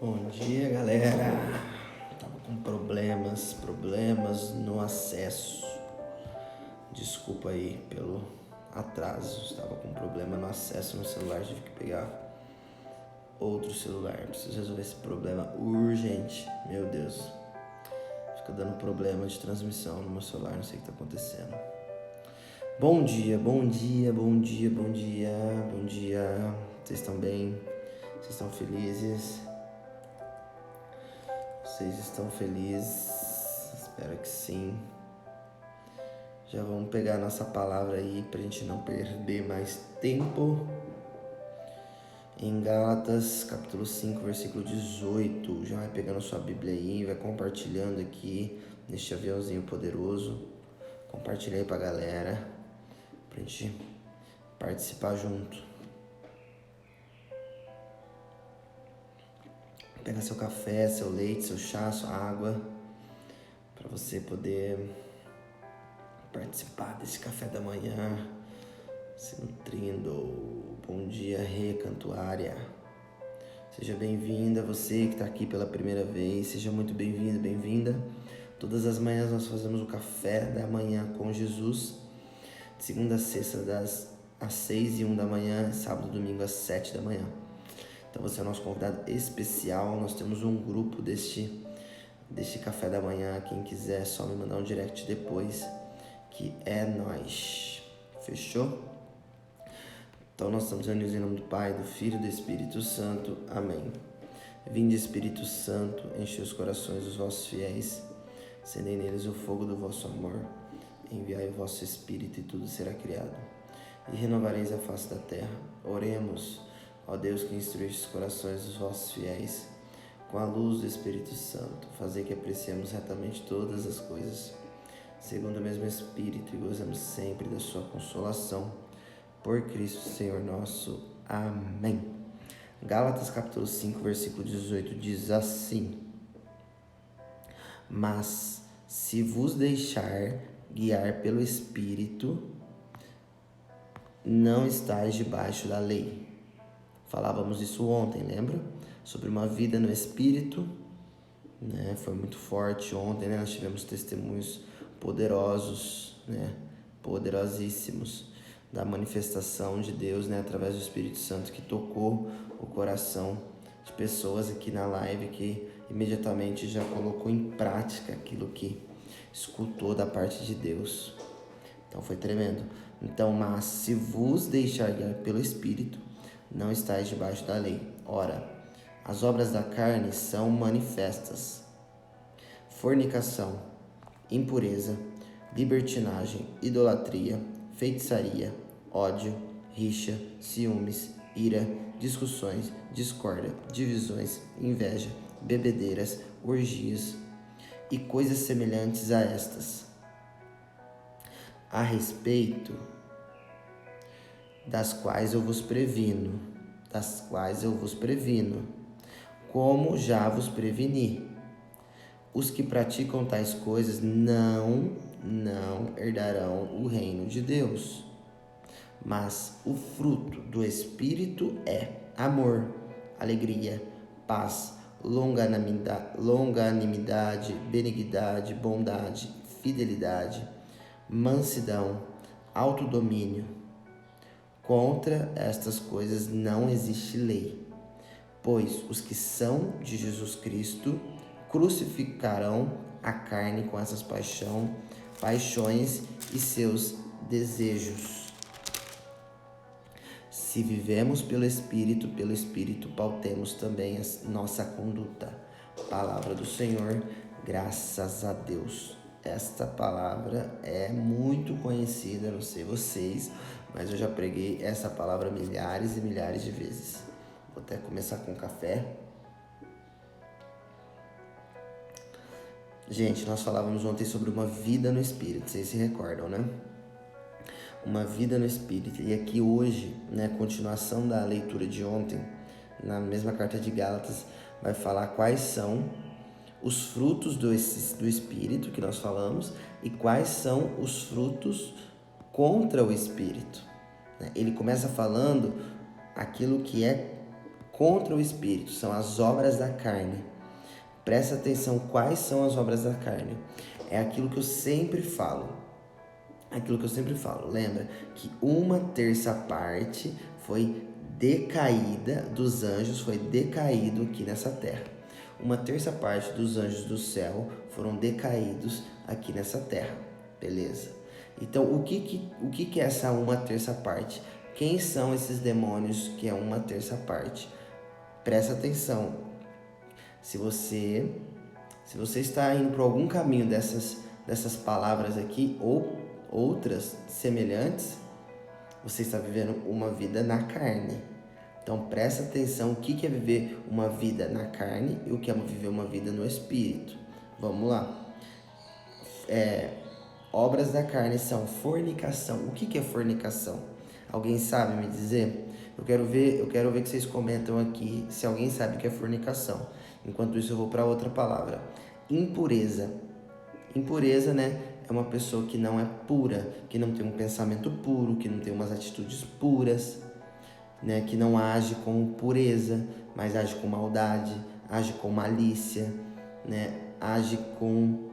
Bom dia, galera. Tava com problemas no acesso. Desculpa aí pelo atraso. Estava com problema no acesso no celular, tive que pegar outro celular. Preciso resolver esse problema urgente. Meu Deus. Fica dando problema de transmissão no meu celular, não sei o que tá acontecendo. Bom dia. Vocês estão bem? Vocês estão felizes? Vocês estão felizes? Espero que sim. Já vamos pegar a nossa palavra aí pra gente não perder mais tempo. Em Gálatas, capítulo 5, versículo 18. Já vai pegando a sua Bíblia aí, vai compartilhando aqui neste aviãozinho poderoso. Compartilha aí pra galera, pra gente participar junto. Pega seu café, seu leite, seu chá, sua água, para você poder participar desse café da manhã, se nutrindo. Bom dia, Recantuária. Seja bem-vinda, você que está aqui pela primeira vez, seja muito bem-vindo, bem-vinda. Todas as manhãs nós fazemos o café da manhã com Jesus, de segunda a sexta, às 6h01 da manhã, sábado e domingo às 7 da manhã. Então você é o nosso convidado especial. Nós temos um grupo deste café da manhã. Quem quiser, só me mandar um direct depois, que é nóis. Fechou? Então nós estamos reunidos em nome do Pai, do Filho e do Espírito Santo. Amém. Vinde, Espírito Santo, enche os corações dos vossos fiéis, acendei neles o fogo do vosso amor. Enviai o vosso Espírito e tudo será criado, e renovareis a face da terra. Oremos. Ó Deus, que instruíste os corações dos vossos fiéis com a luz do Espírito Santo, fazei que apreciemos retamente todas as coisas, segundo o mesmo Espírito, e gozemos sempre da sua consolação. Por Cristo Senhor nosso. Amém. Gálatas capítulo 5, versículo 18 diz assim: Mas se vos deixar guiar pelo Espírito, não estáis debaixo da lei. Falávamos isso ontem, lembra? Sobre uma vida no Espírito, né? Foi muito forte ontem, né? Nós tivemos testemunhos poderosos, né? Poderosíssimos da manifestação de Deus, né? Através do Espírito Santo, que tocou o coração de pessoas aqui na live, que imediatamente já colocou em prática aquilo que escutou da parte de Deus. Então foi tremendo. Então, mas se vos deixar guiar pelo Espírito, não estáis debaixo da lei. Ora, as obras da carne são manifestas: fornicação, impureza, libertinagem, idolatria, feitiçaria, ódio, rixa, ciúmes, ira, discussões, discórdia, divisões, inveja, bebedeiras, orgias e coisas semelhantes a estas, a respeito das quais eu vos previno, como já vos preveni. Os que praticam tais coisas não herdarão o reino de Deus. Mas o fruto do Espírito é amor, alegria, paz, longanimidade, benignidade, bondade, fidelidade, mansidão, autodomínio. Contra estas coisas não existe lei, pois os que são de Jesus Cristo crucificarão a carne com essas paixões e seus desejos. Se vivemos pelo Espírito pautemos também a nossa conduta. Palavra do Senhor, graças a Deus. Esta palavra é muito conhecida, não sei vocês, mas eu já preguei essa palavra milhares e milhares de vezes. Vou até começar com café. Gente, nós falávamos ontem sobre uma vida no Espírito, vocês se recordam, né? Uma vida no Espírito. E aqui hoje, né, continuação da leitura de ontem, na mesma carta de Gálatas, vai falar quais são os frutos do Espírito que nós falamos e quais são os frutos contra o Espírito. Ele começa falando aquilo que é contra o Espírito, são as obras da carne. Presta atenção, quais são as obras da carne? É aquilo que eu sempre falo. Lembra que uma terça parte foi decaída dos anjos, foi decaído aqui nessa terra. Uma terça parte dos anjos do céu foram decaídos aqui nessa terra, beleza? Então, o que é essa uma terça parte? Quem são esses demônios que é uma terça parte? Presta atenção. Se você está indo por algum caminho dessas palavras aqui ou outras semelhantes, você está vivendo uma vida na carne. Então presta atenção o que é viver uma vida na carne e o que é viver uma vida no espírito. Vamos lá. Obras da carne são fornicação. O que é fornicação? Alguém sabe me dizer? Eu quero ver que vocês comentam aqui se alguém sabe o que é fornicação. Enquanto isso eu vou para outra palavra. Impureza. Impureza, né? É uma pessoa que não é pura, que não tem um pensamento puro, que não tem umas atitudes puras, né? Que não age com pureza, mas age com maldade, age com malícia, né? Age com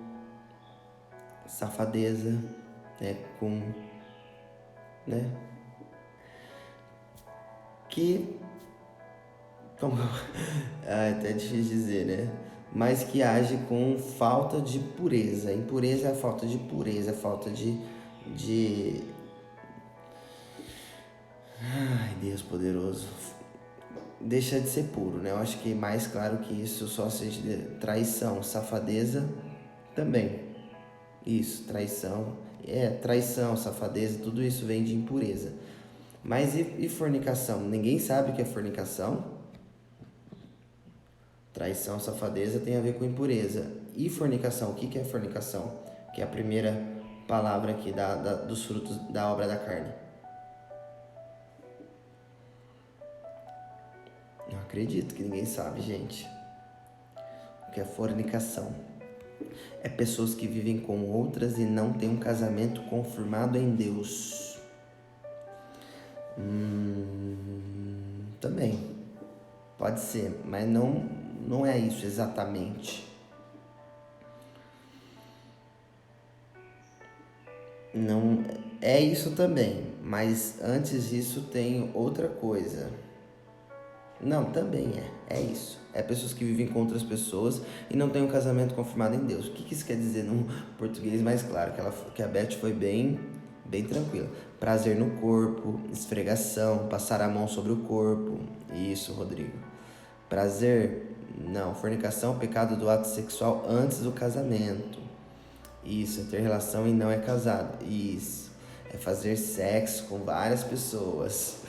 safadeza, né? É até difícil dizer, né? Mas que age com falta de pureza. Impureza é a falta de pureza, a falta de... Ai, Deus poderoso. Deixa de ser puro, né? Eu acho que mais claro que isso só seja traição, safadeza também. Isso, traição. Traição, safadeza, tudo isso vem de impureza. Mas e fornicação? Ninguém sabe o que é fornicação? Traição, safadeza tem a ver com impureza. E fornicação? O que é fornicação? Que é a primeira palavra aqui dos frutos da obra da carne. Não acredito que ninguém sabe, gente. O que é fornicação? É pessoas que vivem com outras e não têm um casamento confirmado em Deus. Também. Pode ser, mas não é isso exatamente. Não é isso também, mas antes disso tem outra coisa. Não, também é isso. É pessoas que vivem com outras pessoas e não têm um casamento confirmado em Deus. O que isso quer dizer num português mais claro? Que a Beth foi bem tranquila. Prazer no corpo, esfregação, passar a mão sobre o corpo. Isso, Rodrigo. Prazer, não. Fornicação, pecado do ato sexual antes do casamento. Isso, é ter relação e não é casado. Isso, é fazer sexo com várias pessoas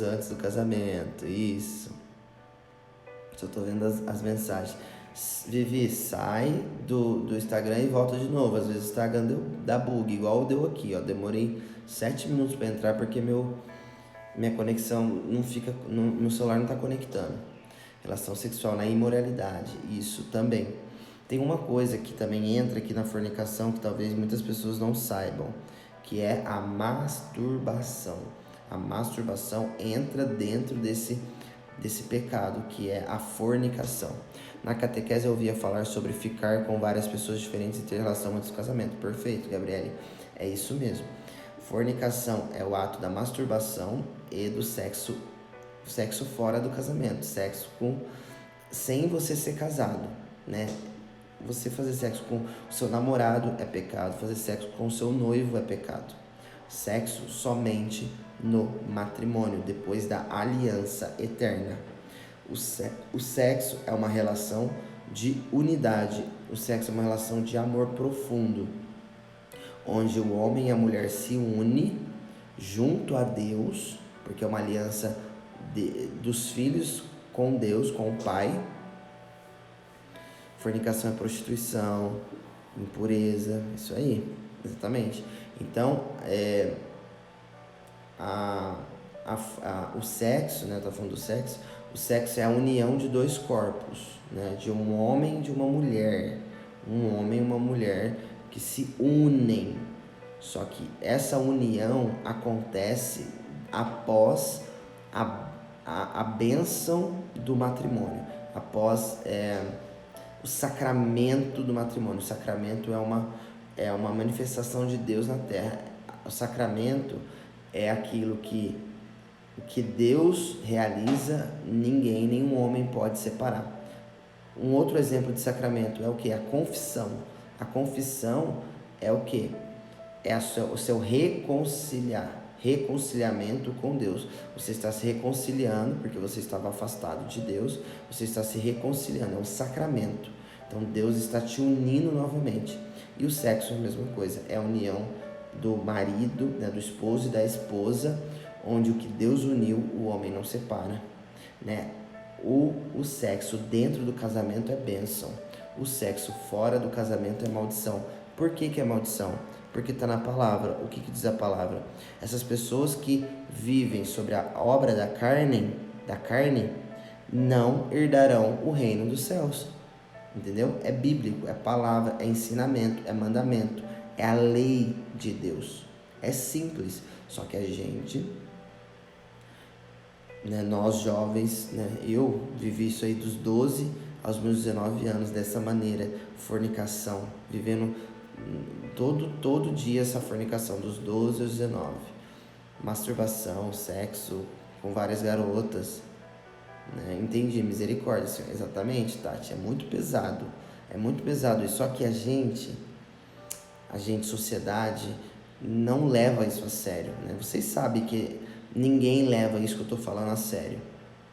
antes do casamento. Isso. Só tô vendo as mensagens. Vivi, sai do Instagram e volta de novo. Às vezes o Instagram dá bug, igual deu aqui, ó. Demorei 7 minutos para entrar porque minha conexão não fica, meu celular não tá conectando. Relação sexual na imoralidade, isso também. Tem uma coisa que também entra aqui na fornicação que talvez muitas pessoas não saibam, que é a masturbação. A masturbação entra dentro desse pecado, que é a fornicação. Na catequese eu ouvia falar sobre ficar com várias pessoas diferentes e ter relação antes do casamento. Perfeito, Gabriele. É isso mesmo. Fornicação é o ato da masturbação e do sexo fora do casamento. Sexo sem você ser casado, né? Você fazer sexo com o seu namorado é pecado. Fazer sexo com o seu noivo é pecado. Sexo somente no matrimônio, depois da aliança eterna. O sexo é uma relação de unidade. O sexo é uma relação de amor profundo, onde o homem e a mulher se unem junto a Deus, porque é uma aliança dos filhos com Deus, com o Pai. Fornicação é prostituição, impureza, isso aí, exatamente. Então, o sexo, né? Eu tô falando do sexo. O sexo é a união de dois corpos, né? De um homem e de uma mulher. Um homem e uma mulher que se unem. Só que essa união acontece após a bênção do matrimônio, após o sacramento do matrimônio. O sacramento é uma manifestação de Deus na terra. O sacramento é aquilo que Deus realiza, nenhum homem pode separar. Um outro exemplo de sacramento é o que? A confissão. A confissão é o que? É o seu reconciliamento com Deus. Você está se reconciliando porque você estava afastado de Deus, você está se reconciliando, é um sacramento. Então Deus está te unindo novamente. E o sexo é a mesma coisa, é a união do marido, né, do esposo e da esposa, onde o que Deus uniu, o homem não separa, né? O sexo dentro do casamento é bênção, o sexo fora do casamento é maldição. Por que é maldição? Porque está na palavra. O que diz a palavra? Essas pessoas que vivem sobre a obra da carne, não herdarão o reino dos céus. Entendeu? É bíblico, é palavra, é ensinamento, é mandamento, é a lei de Deus. É simples, só que a gente, né, nós jovens, né, eu vivi isso aí dos 12 aos meus 19 anos dessa maneira, fornicação, vivendo todo dia essa fornicação dos 12 aos 19, masturbação, sexo com várias garotas, né? Entendi, misericórdia, Senhor. Exatamente, Tati, é muito pesado isso, só que a gente, sociedade, não leva isso a sério, né? Vocês sabem que ninguém leva isso que eu estou falando a sério,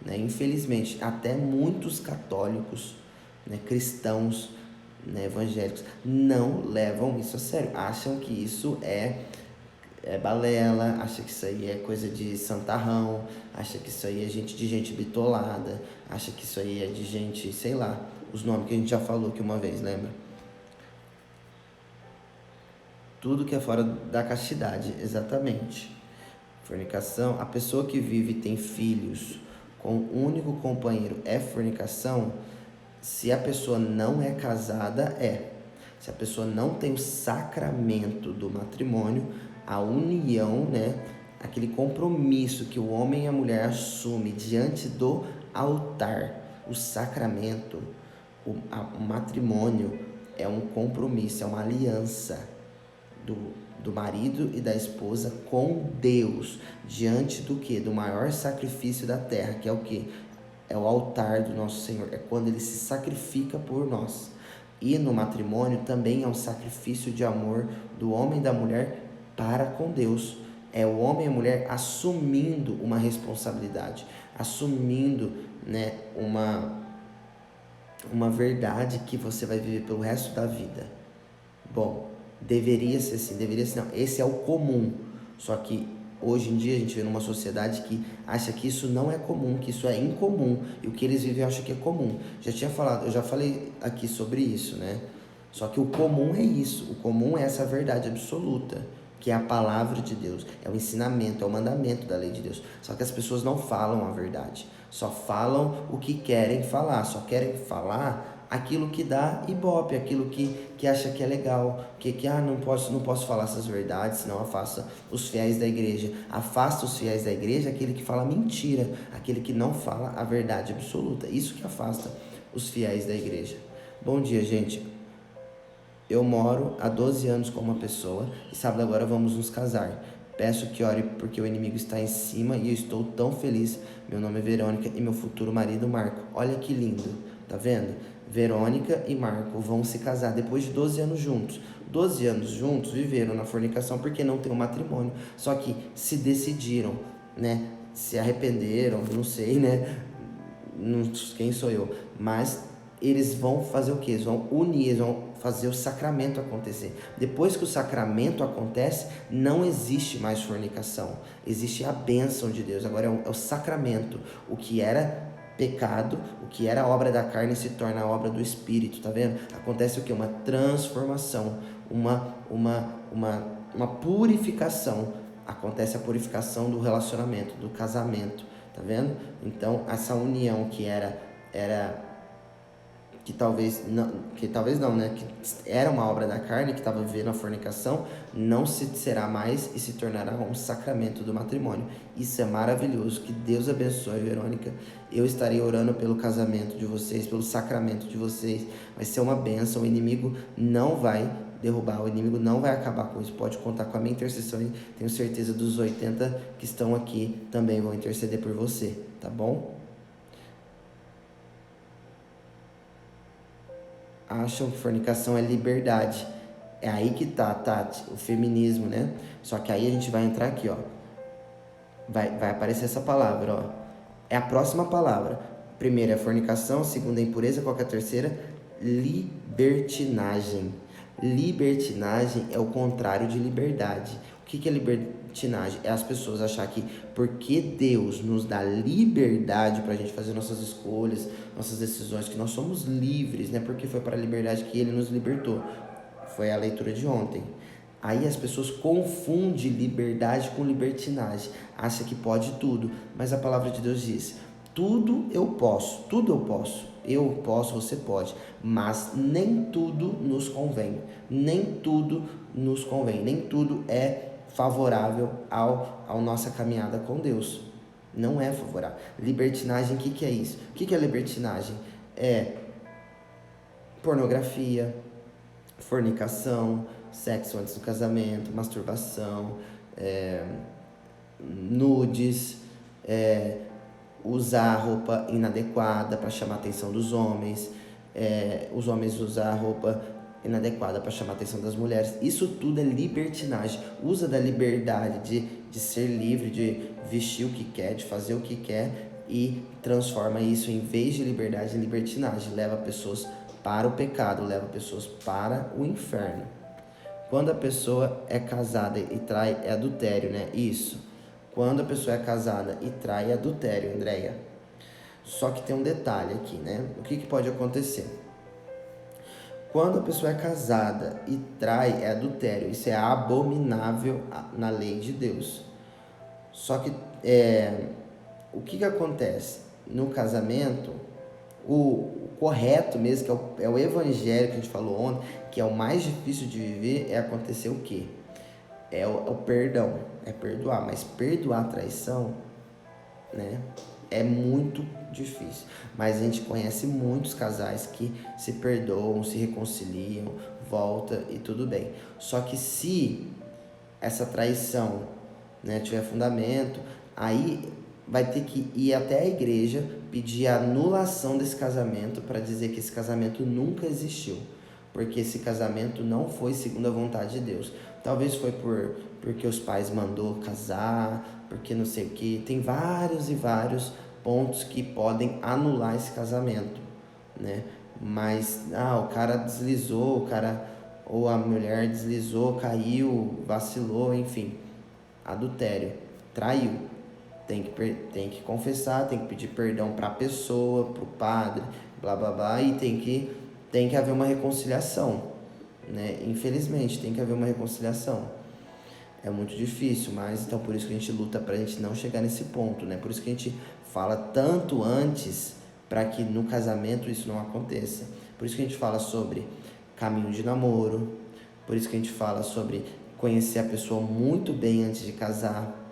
né? Infelizmente, até muitos católicos, né, cristãos, né, evangélicos, não levam isso a sério, acham que isso é balela, acha que isso aí é coisa de santarrão, acha que isso aí é de gente bitolada, acha que isso aí é de gente, sei lá, os nomes que a gente já falou aqui uma vez, lembra? Tudo que é fora da castidade, exatamente. Fornicação, a pessoa que vive e tem filhos com um único companheiro é fornicação. Se a pessoa não é casada, se a pessoa não tem o sacramento do matrimônio, a união, né, aquele compromisso que o homem e a mulher assumem diante do altar, o sacramento, o matrimônio é um compromisso, é uma aliança do marido e da esposa com Deus, diante do que? Do maior sacrifício da terra, que é o que? É o altar do nosso Senhor, é quando Ele se sacrifica por nós. E no matrimônio também é um sacrifício de amor do homem e da mulher para com Deus. É o homem e a mulher assumindo uma responsabilidade, assumindo, né, uma verdade que você vai viver pelo resto da vida. Bom, deveria ser assim, não. Esse é o comum, só que hoje em dia a gente vê numa sociedade que acha que isso não é comum, que isso é incomum, e o que eles vivem acha que é comum. Eu já falei aqui sobre isso, né? Só que o comum é isso, o comum é essa verdade absoluta, que é a palavra de Deus, é o ensinamento, é o mandamento da lei de Deus. Só que as pessoas não falam a verdade, só falam o que querem falar, só querem falar aquilo que dá ibope, aquilo que acha que é legal, não posso falar essas verdades, senão afasta os fiéis da igreja. Afasta os fiéis da igreja aquele que fala mentira, aquele que não fala a verdade absoluta. Isso que afasta os fiéis da igreja. Bom dia, gente. Eu moro há 12 anos com uma pessoa e sábado agora vamos nos casar. Peço que ore porque o inimigo está em cima e eu estou tão feliz. Meu nome é Verônica e meu futuro marido Marco. Olha que lindo, tá vendo? Verônica e Marco vão se casar depois de 12 anos juntos. 12 anos juntos, viveram na fornicação porque não tem um matrimônio. Só que se decidiram, né? Se arrependeram, não sei, né? Quem sou eu? Mas eles vão fazer o quê? Eles vão unir, eles vão fazer o sacramento acontecer. Depois que o sacramento acontece, não existe mais fornicação. Existe a bênção de Deus. Agora é o sacramento. O que era pecado, o que era obra da carne se torna a obra do Espírito, tá vendo? Acontece o que? Uma transformação, uma purificação. Acontece a purificação do relacionamento, do casamento, tá vendo? Então, essa união que era que talvez não, né? Que era uma obra da carne, que estava vivendo a fornicação, não se será mais e se tornará um sacramento do matrimônio. Isso é maravilhoso. Que Deus abençoe, Verônica. Eu estarei orando pelo casamento de vocês, pelo sacramento de vocês. Vai ser uma bênção. O inimigo não vai derrubar, o inimigo não vai acabar com isso. Pode contar com a minha intercessão e tenho certeza dos 80 que estão aqui também vão interceder por você, tá bom? Acham que fornicação é liberdade. É aí que tá, Tati, o feminismo, né? Só que aí a gente vai entrar aqui, ó. Vai aparecer essa palavra, ó. É a próxima palavra. Primeira é fornicação, segunda é impureza, qual que é a terceira? Libertinagem. Libertinagem é o contrário de liberdade. O que é libertinagem? É as pessoas achar que porque Deus nos dá liberdade para a gente fazer nossas escolhas, nossas decisões, que nós somos livres, né? Porque foi para a liberdade que Ele nos libertou. Foi a leitura de ontem. Aí as pessoas confundem liberdade com libertinagem. Acha que pode tudo. Mas a palavra de Deus diz: tudo eu posso, tudo eu posso. Eu posso, você pode. Mas nem tudo nos convém. Nem tudo nos convém. Nem tudo é favorável ao nossa caminhada com Deus. Não é favorável. Libertinagem, o que é isso? O que é libertinagem? É pornografia, fornicação, sexo antes do casamento, masturbação, nudes, usar roupa inadequada para chamar a atenção dos homens, os homens usar roupa inadequada para chamar a atenção das mulheres. Isso tudo é libertinagem. Usa da liberdade de ser livre, de vestir o que quer, de fazer o que quer e transforma isso, em vez de liberdade, em libertinagem. Leva pessoas para o pecado, leva pessoas para o inferno. Quando a pessoa é casada e trai, é adultério, né? Isso. Quando a pessoa é casada e trai, é adultério, Andréia. Só que tem um detalhe aqui, né? O que pode acontecer? Quando a pessoa é casada e trai, é adultério. Isso é abominável na lei de Deus. Só que o que acontece? No casamento, o correto mesmo, que é o evangelho que a gente falou ontem, que é o mais difícil de viver, é acontecer o quê? É o perdão, é perdoar. Mas perdoar a traição, né, é muito difícil. Mas a gente conhece muitos casais que se perdoam, se reconciliam, volta e tudo bem. Só que se essa traição, né, tiver fundamento, aí vai ter que ir até a igreja pedir a anulação desse casamento para dizer que esse casamento nunca existiu, porque esse casamento não foi segundo a vontade de Deus. Talvez foi porque os pais mandou casar, porque não sei o que. Tem vários e vários pontos que podem anular esse casamento, né? Mas o cara deslizou, o cara ou a mulher deslizou, caiu, vacilou, enfim, adultério, traiu. Tem que confessar, tem que pedir perdão para a pessoa, para o padre, blá blá blá, e tem que haver uma reconciliação, né? Infelizmente tem que haver uma reconciliação. É muito difícil, mas então por isso que a gente luta para a gente não chegar nesse ponto, né? Por isso que a gente fala tanto antes para que no casamento isso não aconteça. Por isso que a gente fala sobre caminho de namoro, por isso que a gente fala sobre conhecer a pessoa muito bem antes de casar,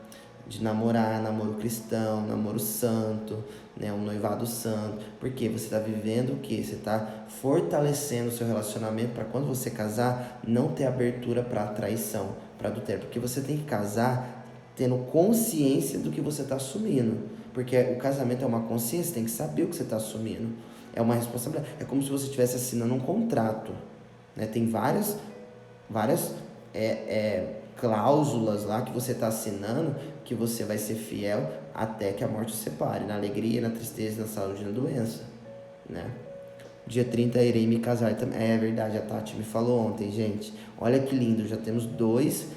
de namorar, namoro cristão, namoro santo, né, um noivado santo, porque você está vivendo o quê? Você está fortalecendo o seu relacionamento para quando você casar, não ter abertura para traição, para adultério, porque você tem que casar tendo consciência do que você está assumindo, porque o casamento é uma consciência, você tem que saber o que você está assumindo, é uma responsabilidade, é como se você estivesse assinando um contrato, né? Tem várias cláusulas lá que você está assinando, que você vai ser fiel até que a morte o separe, na alegria, na tristeza, na saúde e na doença, né? Dia 30 irei me casar também. É verdade, a Tati me falou ontem, gente. Olha que lindo, já temos 2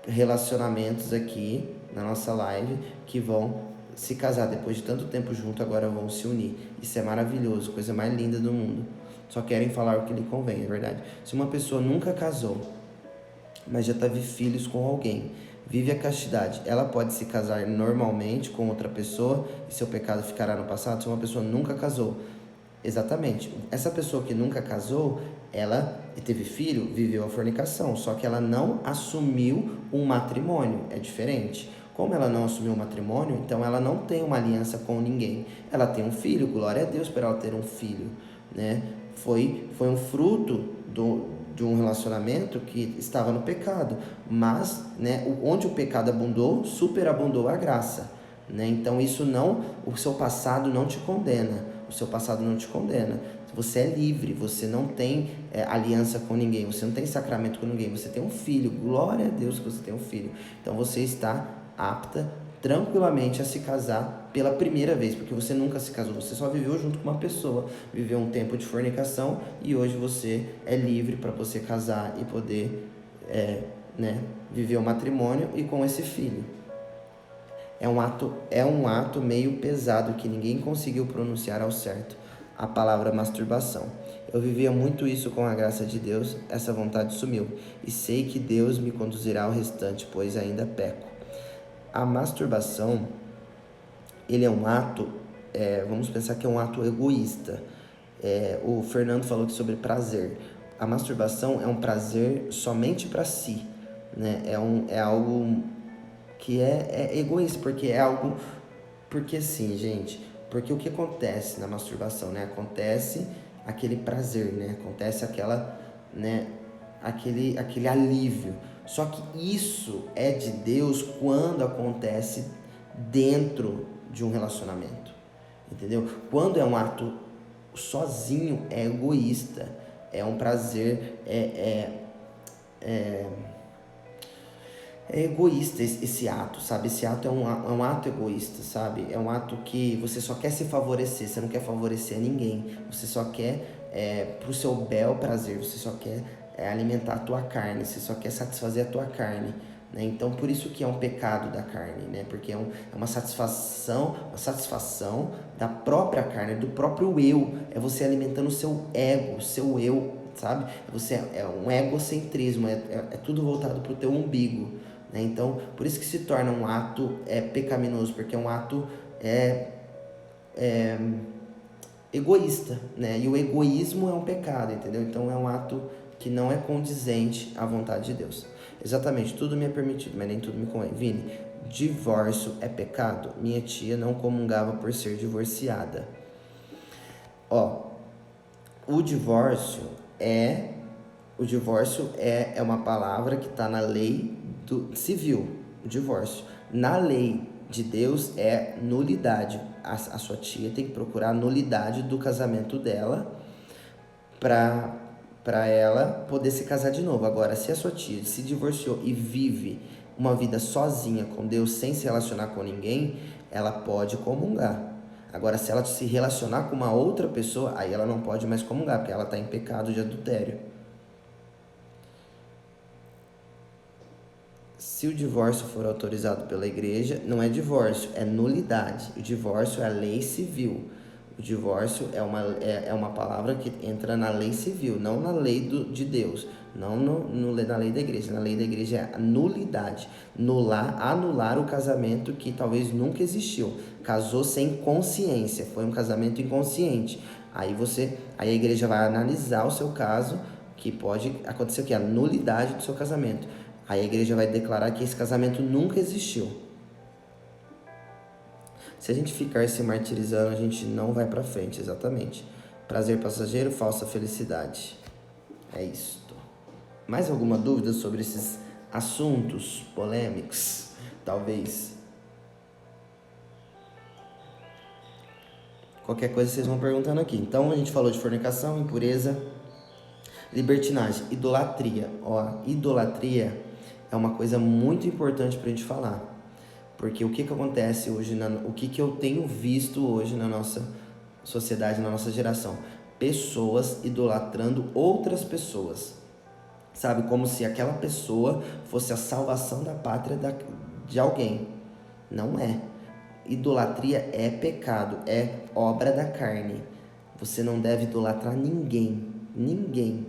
relacionamentos aqui na nossa live que vão se casar depois de tanto tempo junto, agora vão se unir. Isso é maravilhoso, coisa mais linda do mundo. Só querem falar o que lhe convém, é verdade. Se uma pessoa nunca casou, mas já teve filhos com alguém, vive a castidade, ela pode se casar normalmente com outra pessoa e seu pecado ficará no passado? Se uma pessoa nunca casou, Exatamente. Essa pessoa que nunca casou, ela teve filho, viveu a fornicação, só que ela não assumiu um matrimônio, é diferente. Como ela não assumiu um matrimônio, então ela não tem uma aliança com ninguém. Ela tem um filho, glória a Deus por ela ter um filho, né? Foi um fruto de um relacionamento que estava no pecado, mas, né, onde o pecado abundou, superabundou a graça, né? Então isso não, o seu passado não te condena, o seu passado não te condena. Você é livre, você não tem aliança com ninguém, você não tem sacramento com ninguém, você tem um filho, glória a Deus que você tem um filho. Então você está apta tranquilamente a se casar pela primeira vez, porque você nunca se casou, você só viveu junto com uma pessoa, viveu um tempo de fornicação e hoje você é livre para você casar e poder né, viver o matrimônio e com esse filho. É um ato meio pesado que ninguém conseguiu pronunciar ao certo, a palavra masturbação. Eu vivia muito isso com a graça de Deus, essa vontade sumiu, e sei que Deus me conduzirá ao restante, pois ainda peco. A masturbação, ele é um ato, vamos pensar que é um ato egoísta. O Fernando falou sobre prazer. A masturbação é um prazer somente para si, né? É algo que é egoísta, porque é algo... Porque assim, gente, porque o que acontece na masturbação, né? Acontece aquele prazer, né? Acontece aquela, né? Aquele alívio. Só que isso é de Deus quando acontece dentro de um relacionamento, entendeu? Quando é um ato sozinho, é egoísta, é um prazer, é egoísta esse ato, sabe? Esse ato é um ato egoísta, sabe? É um ato que você só quer se favorecer, você não quer favorecer ninguém, você só quer pro seu bel prazer, você só quer alimentar a tua carne, você só quer satisfazer a tua carne, né? Então por isso que é um pecado da carne, né? Porque é uma satisfação da própria carne, do próprio eu, é você alimentando o seu ego, o seu eu, sabe? É um egocentrismo, é tudo voltado pro teu umbigo, né? Então por isso que se torna um ato pecaminoso, porque é um ato egoísta, né? E o egoísmo é um pecado, entendeu? Então é um ato que não é condizente à vontade de Deus. Exatamente, tudo me é permitido, mas nem tudo me convém. Vini, divórcio é pecado? Minha tia não comungava por ser divorciada. O divórcio é uma palavra que está na lei civil, o divórcio. Na lei de Deus é nulidade. A sua tia tem que procurar a nulidade do casamento dela para ela poder se casar de novo. Agora, se a sua tia se divorciou e vive uma vida sozinha com Deus, sem se relacionar com ninguém, ela pode comungar. Agora, se ela se relacionar com uma outra pessoa, aí ela não pode mais comungar, porque ela está em pecado de adultério. Se o divórcio for autorizado pela igreja, não é divórcio, é nulidade. O divórcio é a lei civil. O divórcio é uma palavra que entra na lei civil, não na lei de Deus, não na lei da igreja. Na lei da igreja é a nulidade, anular o casamento que talvez nunca existiu. Casou sem consciência, foi um casamento inconsciente. Aí a igreja vai analisar o seu caso, que pode acontecer o quê? A nulidade do seu casamento. Aí a igreja vai declarar que esse casamento nunca existiu. Se a gente ficar se martirizando, a gente não vai pra frente, exatamente. Prazer passageiro, falsa felicidade. É isto. Mais alguma dúvida sobre esses assuntos polêmicos? Talvez. Qualquer coisa vocês vão perguntando aqui. Então a gente falou de fornicação, impureza, libertinagem, idolatria. Idolatria é uma coisa muito importante pra gente falar. Porque o que acontece hoje, o que eu tenho visto hoje na nossa sociedade, na nossa geração? Pessoas idolatrando outras pessoas. Sabe? Como se aquela pessoa fosse a salvação da pátria de alguém. Não é. Idolatria é pecado, é obra da carne. Você não deve idolatrar ninguém. Ninguém.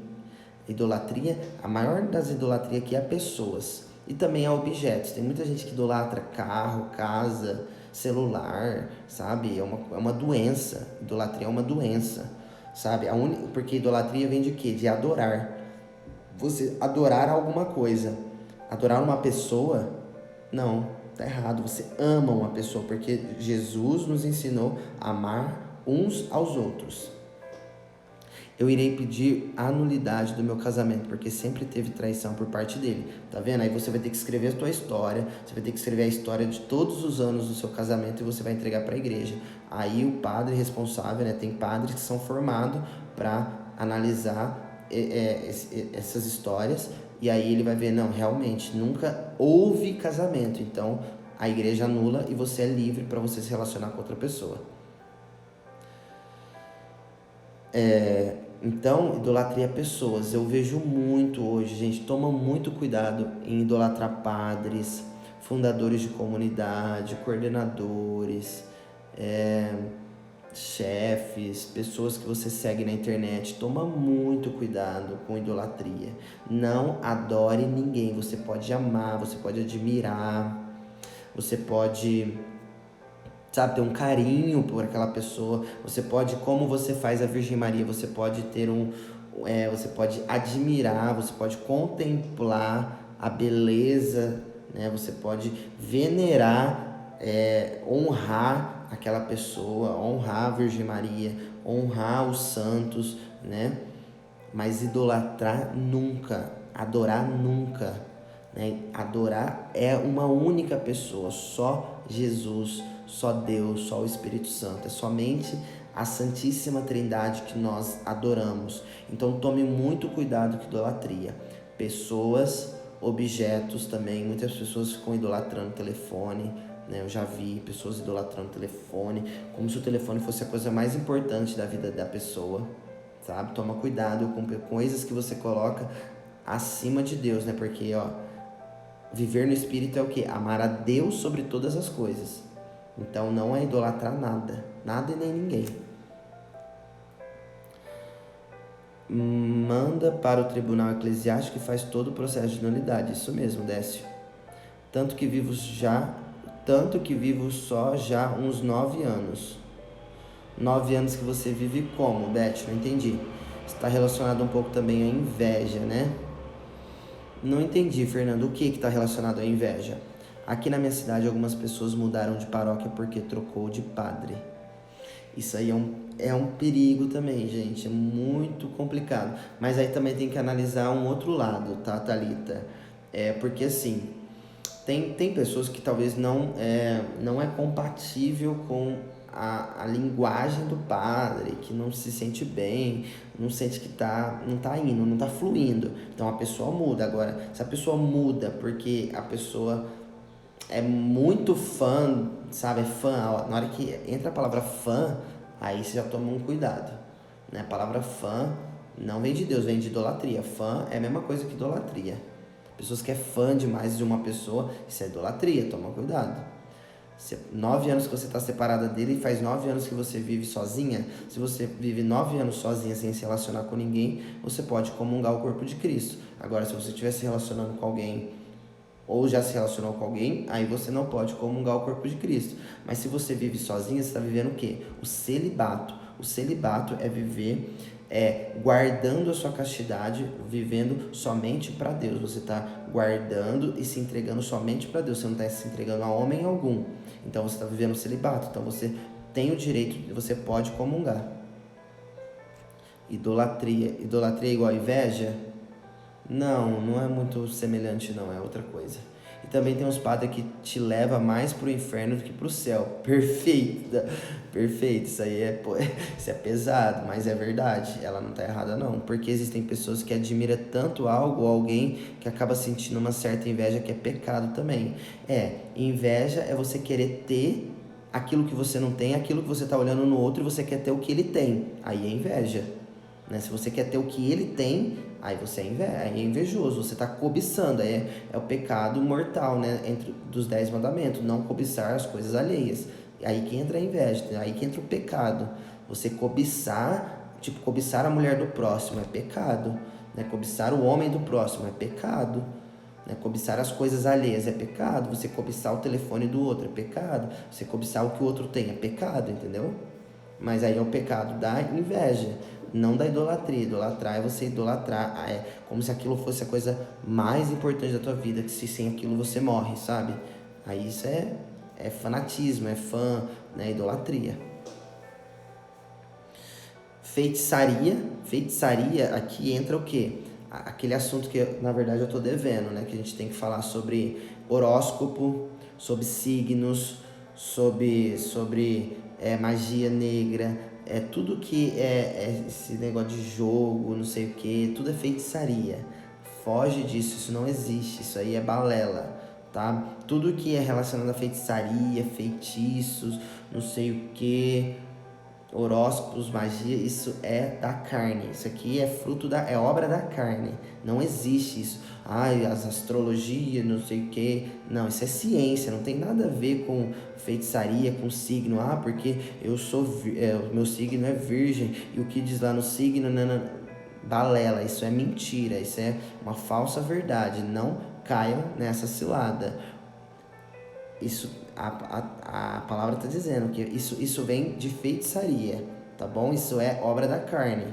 Idolatria, a maior das idolatrias aqui é pessoas. E também a objetos. Tem muita gente que idolatra carro, casa, celular, sabe? É uma doença. Idolatria é uma doença. sabe? Porque idolatria vem de quê? De adorar. Você adorar alguma coisa. Adorar uma pessoa, não, tá errado. Você ama uma pessoa, porque Jesus nos ensinou a amar uns aos outros. Eu irei pedir a nulidade do meu casamento, porque sempre teve traição por parte dele. Tá vendo? Aí você vai ter que escrever a tua história, você vai ter que escrever a história de todos os anos do seu casamento e você vai entregar para a igreja. Aí o padre responsável, né? Tem padres que são formados para analisar essas histórias, e aí ele vai ver, não, realmente, nunca houve casamento, então a igreja anula e você é livre para você se relacionar com outra pessoa. Então, idolatria pessoas. Eu vejo muito hoje, gente, toma muito cuidado em idolatrar padres, fundadores de comunidade, coordenadores, chefes, pessoas que você segue na internet. Toma muito cuidado com idolatria. Não adore ninguém. Você pode amar, você pode admirar, você pode, sabe, ter um carinho por aquela pessoa. Você pode, como você faz a Virgem Maria, você pode ter você pode admirar, você pode contemplar a beleza, né? Você pode venerar, honrar aquela pessoa, honrar a Virgem Maria, honrar os santos, né? Mas idolatrar nunca, adorar nunca, né? Adorar é uma única pessoa, só Jesus, só Deus, só o Espírito Santo. É somente a Santíssima Trindade que nós adoramos. Então tome muito cuidado com idolatria. Pessoas, objetos também. Muitas pessoas ficam idolatrando telefone, né? Eu já vi pessoas idolatrando telefone, como se o telefone fosse a coisa mais importante da vida da pessoa, sabe? Toma cuidado com coisas que você coloca acima de Deus, né? Porque, viver no Espírito é o quê? Amar a Deus sobre todas as coisas. Então não é idolatrar nada, nada e nem ninguém. Manda para o tribunal eclesiástico que faz todo o processo de nulidade. Isso mesmo, Décio. Tanto que vivo só já uns 9 anos. 9 anos que você vive como, Beth? Não entendi. Está relacionado um pouco também à inveja, né? Não entendi, Fernando. O que está relacionado à inveja? Aqui na minha cidade, algumas pessoas mudaram de paróquia porque trocou de padre. Isso aí é um perigo também, gente. É muito complicado. Mas aí também tem que analisar um outro lado, tá, Thalita? Porque assim, tem pessoas que talvez não é compatível com a linguagem do padre, que não se sente bem, não sente que não tá indo, não tá fluindo. Então a pessoa muda. Agora, se a pessoa muda porque a pessoa é muito fã, sabe? É fã, na hora que entra a palavra fã, aí você já toma um cuidado, né? A palavra fã não vem de Deus, vem de idolatria. Fã é a mesma coisa que idolatria. Pessoas que é fã demais de uma pessoa, isso é idolatria, toma cuidado. 9 anos que você está separada dele e faz 9 anos que você vive sozinha. Se você vive 9 anos sozinha sem se relacionar com ninguém, você pode comungar o corpo de Cristo. Agora, se você estiver se relacionando com alguém ou já se relacionou com alguém, aí você não pode comungar o corpo de Cristo. Mas se você vive sozinha, você está vivendo o quê? O celibato. O celibato é viver guardando a sua castidade, vivendo somente para Deus. Você está guardando e se entregando somente para Deus. Você não está se entregando a homem algum. Então você está vivendo o celibato. Então você tem o direito, você pode comungar. Idolatria é igual a inveja? Não é muito semelhante não, é outra coisa. E também tem uns padres que te leva mais pro inferno do que pro céu. Perfeito, perfeito, isso é pesado, mas é verdade, ela não tá errada não. Porque existem pessoas que admiram tanto algo ou alguém que acaba sentindo uma certa inveja, que é pecado também. Inveja é você querer ter aquilo que você não tem, aquilo que você tá olhando no outro e você quer ter o que ele tem. Aí é inveja. Né? Se você quer ter o que ele tem, aí você é invejoso, você está cobiçando, é o pecado mortal, né? Dos 10 mandamentos, não cobiçar as coisas alheias. Aí que entra a inveja, aí que entra o pecado. Você cobiçar, tipo, cobiçar a mulher do próximo é pecado, né? Cobiçar o homem do próximo é pecado, né? Cobiçar as coisas alheias é pecado, você cobiçar o telefone do outro é pecado, você cobiçar o que o outro tem é pecado, entendeu? Mas aí é o pecado da inveja. não da idolatria. Idolatrar é você idolatrar, é como se aquilo fosse a coisa mais importante da tua vida, que se sem aquilo você morre, sabe? Aí isso é fanatismo, é fã, né? Idolatria. Feitiçaria, aqui entra o quê? Aquele assunto que, na verdade, eu tô devendo, né? Que a gente tem que falar sobre horóscopo, sobre signos, sobre magia negra, tudo que é esse negócio de jogo, não sei o que, tudo é feitiçaria. Foge disso, isso não existe, isso aí é balela, tá? Tudo que é relacionado a feitiçaria, feitiços, não sei o que, horóscopos, magia, isso é da carne. Isso aqui é é obra da carne. Não existe isso. Ai, as astrologias, não sei o que. Não, isso é ciência, não tem nada a ver com feitiçaria, com signo. Ah, porque o meu signo é virgem e o que diz lá no signo, balela, isso é mentira, isso é uma falsa verdade. Não caiam nessa cilada. Isso, a palavra está dizendo que isso vem de feitiçaria, tá bom? Isso é obra da carne.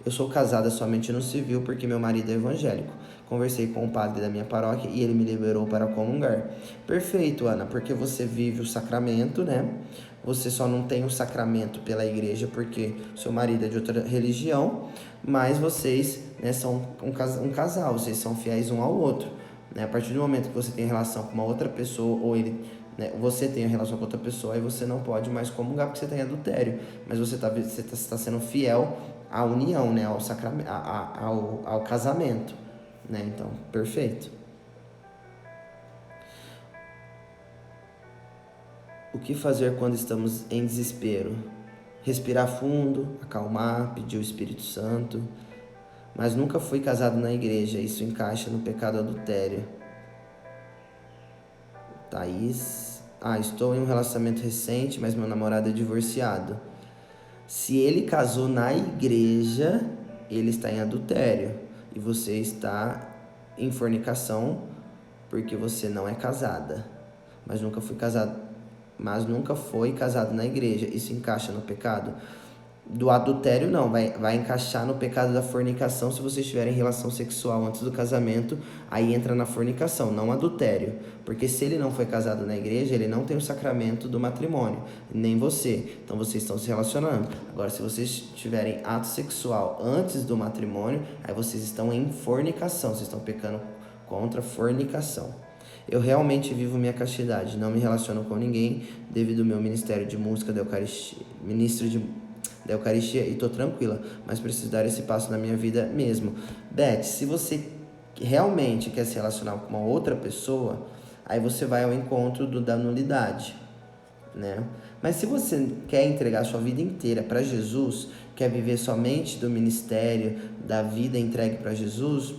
Eu sou casada somente no civil porque meu marido é evangélico. Conversei com o padre da minha paróquia e ele me liberou para comungar. Perfeito, Ana, porque você vive o sacramento, né? Você só não tem o sacramento pela igreja porque seu marido é de outra religião, mas vocês, né, são um casal, vocês são fiéis um ao outro. Né? A partir do momento que você tem relação com uma outra pessoa, ou ele, né, você tem a relação com outra pessoa, aí você não pode mais comungar porque você tem adultério. Mas você tá sendo fiel à união, né? Ao sacramento, ao casamento. Né? Então, perfeito. O que fazer quando estamos em desespero? Respirar fundo, acalmar, pedir o Espírito Santo. Mas nunca fui casado na igreja, isso encaixa no pecado adultério. Thaís. Estou em um relacionamento recente, mas meu namorado é divorciado. Se ele casou na igreja, ele está em adultério. E você está em fornicação porque você não é casada. Mas nunca foi casado na igreja. Isso encaixa no pecado? Do adultério não, vai encaixar no pecado da fornicação se vocês tiverem relação sexual antes do casamento, aí entra na fornicação, não adultério. Porque se ele não foi casado na igreja, ele não tem o sacramento do matrimônio, nem você. Então vocês estão se relacionando. Agora, se vocês tiverem ato sexual antes do matrimônio, aí vocês estão em fornicação, vocês estão pecando contra a fornicação. Eu realmente vivo minha castidade, não me relaciono com ninguém devido ao meu ministério de música da Eucaristia, da Eucaristia, e tô tranquila, mas preciso dar esse passo na minha vida mesmo. Beth, se você realmente quer se relacionar com uma outra pessoa, aí você vai ao encontro da nulidade, né? Mas se você quer entregar sua vida inteira para Jesus, quer viver somente do ministério, da vida entregue para Jesus,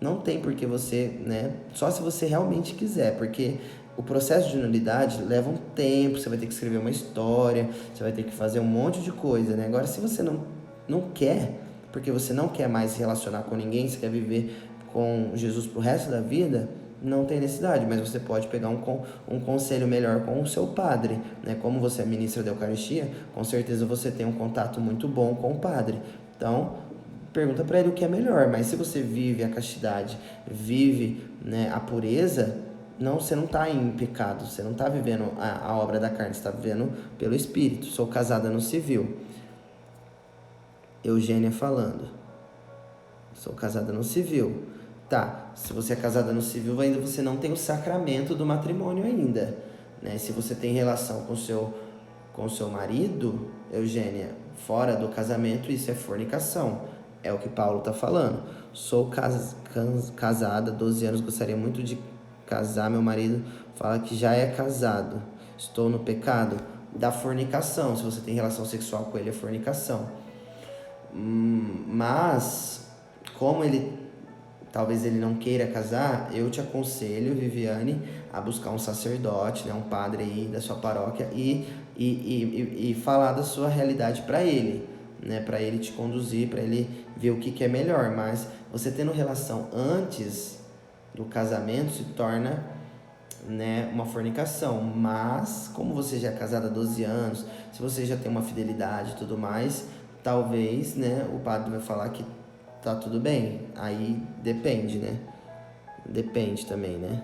não tem por que você, né? Só se você realmente quiser, porque o processo de nulidade leva um tempo, você vai ter que escrever uma história, você vai ter que fazer um monte de coisa, né? Agora, se você não quer, porque você não quer mais se relacionar com ninguém, você quer viver com Jesus pro resto da vida, não tem necessidade, mas você pode pegar um conselho melhor com o seu padre, né? Como você é ministra da Eucaristia, com certeza você tem um contato muito bom com o padre. Então, pergunta para ele o que é melhor, mas se você vive a castidade, vive, né, a pureza, você não está em pecado, você não está vivendo a obra da carne, você está vivendo pelo Espírito. Sou casada no civil. Eugênia falando. Sou casada no civil. Tá, se você é casada no civil, ainda você não tem o sacramento do matrimônio ainda. Né? Se você tem relação com seu marido, Eugênia, fora do casamento, isso é fornicação. É o que Paulo está falando. Sou casada, 12 anos, gostaria muito de casar. Meu marido fala que já é casado. Estou no pecado da fornicação. Se você tem relação sexual com ele, é fornicação. Mas, como talvez ele não queira casar, eu te aconselho, Viviane, a buscar um sacerdote, né, um padre aí da sua paróquia e falar da sua realidade para ele, né, para ele te conduzir, para ele ver o que é melhor. Mas você tendo relação antes do casamento se torna, né, uma fornicação. Mas como você já é casada há 12 anos, se você já tem uma fidelidade e tudo mais, talvez, né, o padre vai falar que tá tudo bem. Aí depende, né? Depende também, né?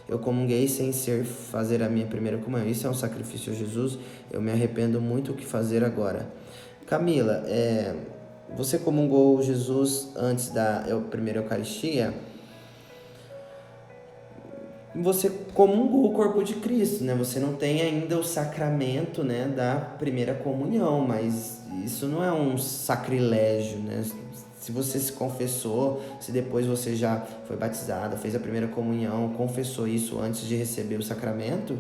Eu comunguei sem fazer a minha primeira comunhão. Isso é um sacrifício a Jesus. Eu me arrependo muito o que fazer agora. Camila, você comungou Jesus antes da primeira Eucaristia? Você comungou o corpo de Cristo, né? Você não tem ainda o sacramento, né, da primeira comunhão, mas isso não é um sacrilégio, né? Se você se confessou, se depois você já foi batizada, fez a primeira comunhão, confessou isso antes de receber o sacramento,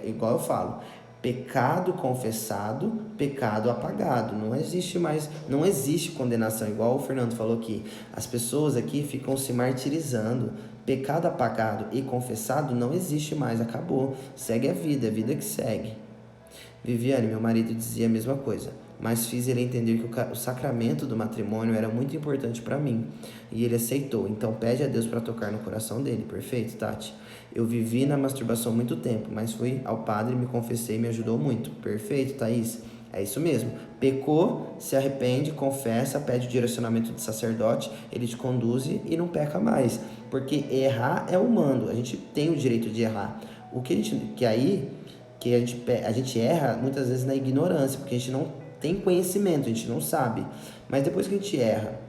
igual eu falo, pecado confessado, pecado apagado. Não existe mais, não existe condenação, igual o Fernando falou aqui. As pessoas aqui ficam se martirizando. Pecado apagado e confessado não existe mais, acabou. Segue a vida que segue. Viviane, meu marido, dizia a mesma coisa, mas fiz ele entender que o sacramento do matrimônio era muito importante para mim, e ele aceitou. Então pede a Deus para tocar no coração dele. Perfeito, Tati? Eu vivi na masturbação muito tempo, mas fui ao padre, me confessei e me ajudou muito. Perfeito, Thaís? É isso mesmo. Pecou, se arrepende, confessa, pede o direcionamento do sacerdote, ele te conduz e não peca mais. Porque errar é humano, a gente tem o direito de errar. O que a gente erra muitas vezes na ignorância, porque a gente não tem conhecimento, a gente não sabe. Mas depois que a gente erra,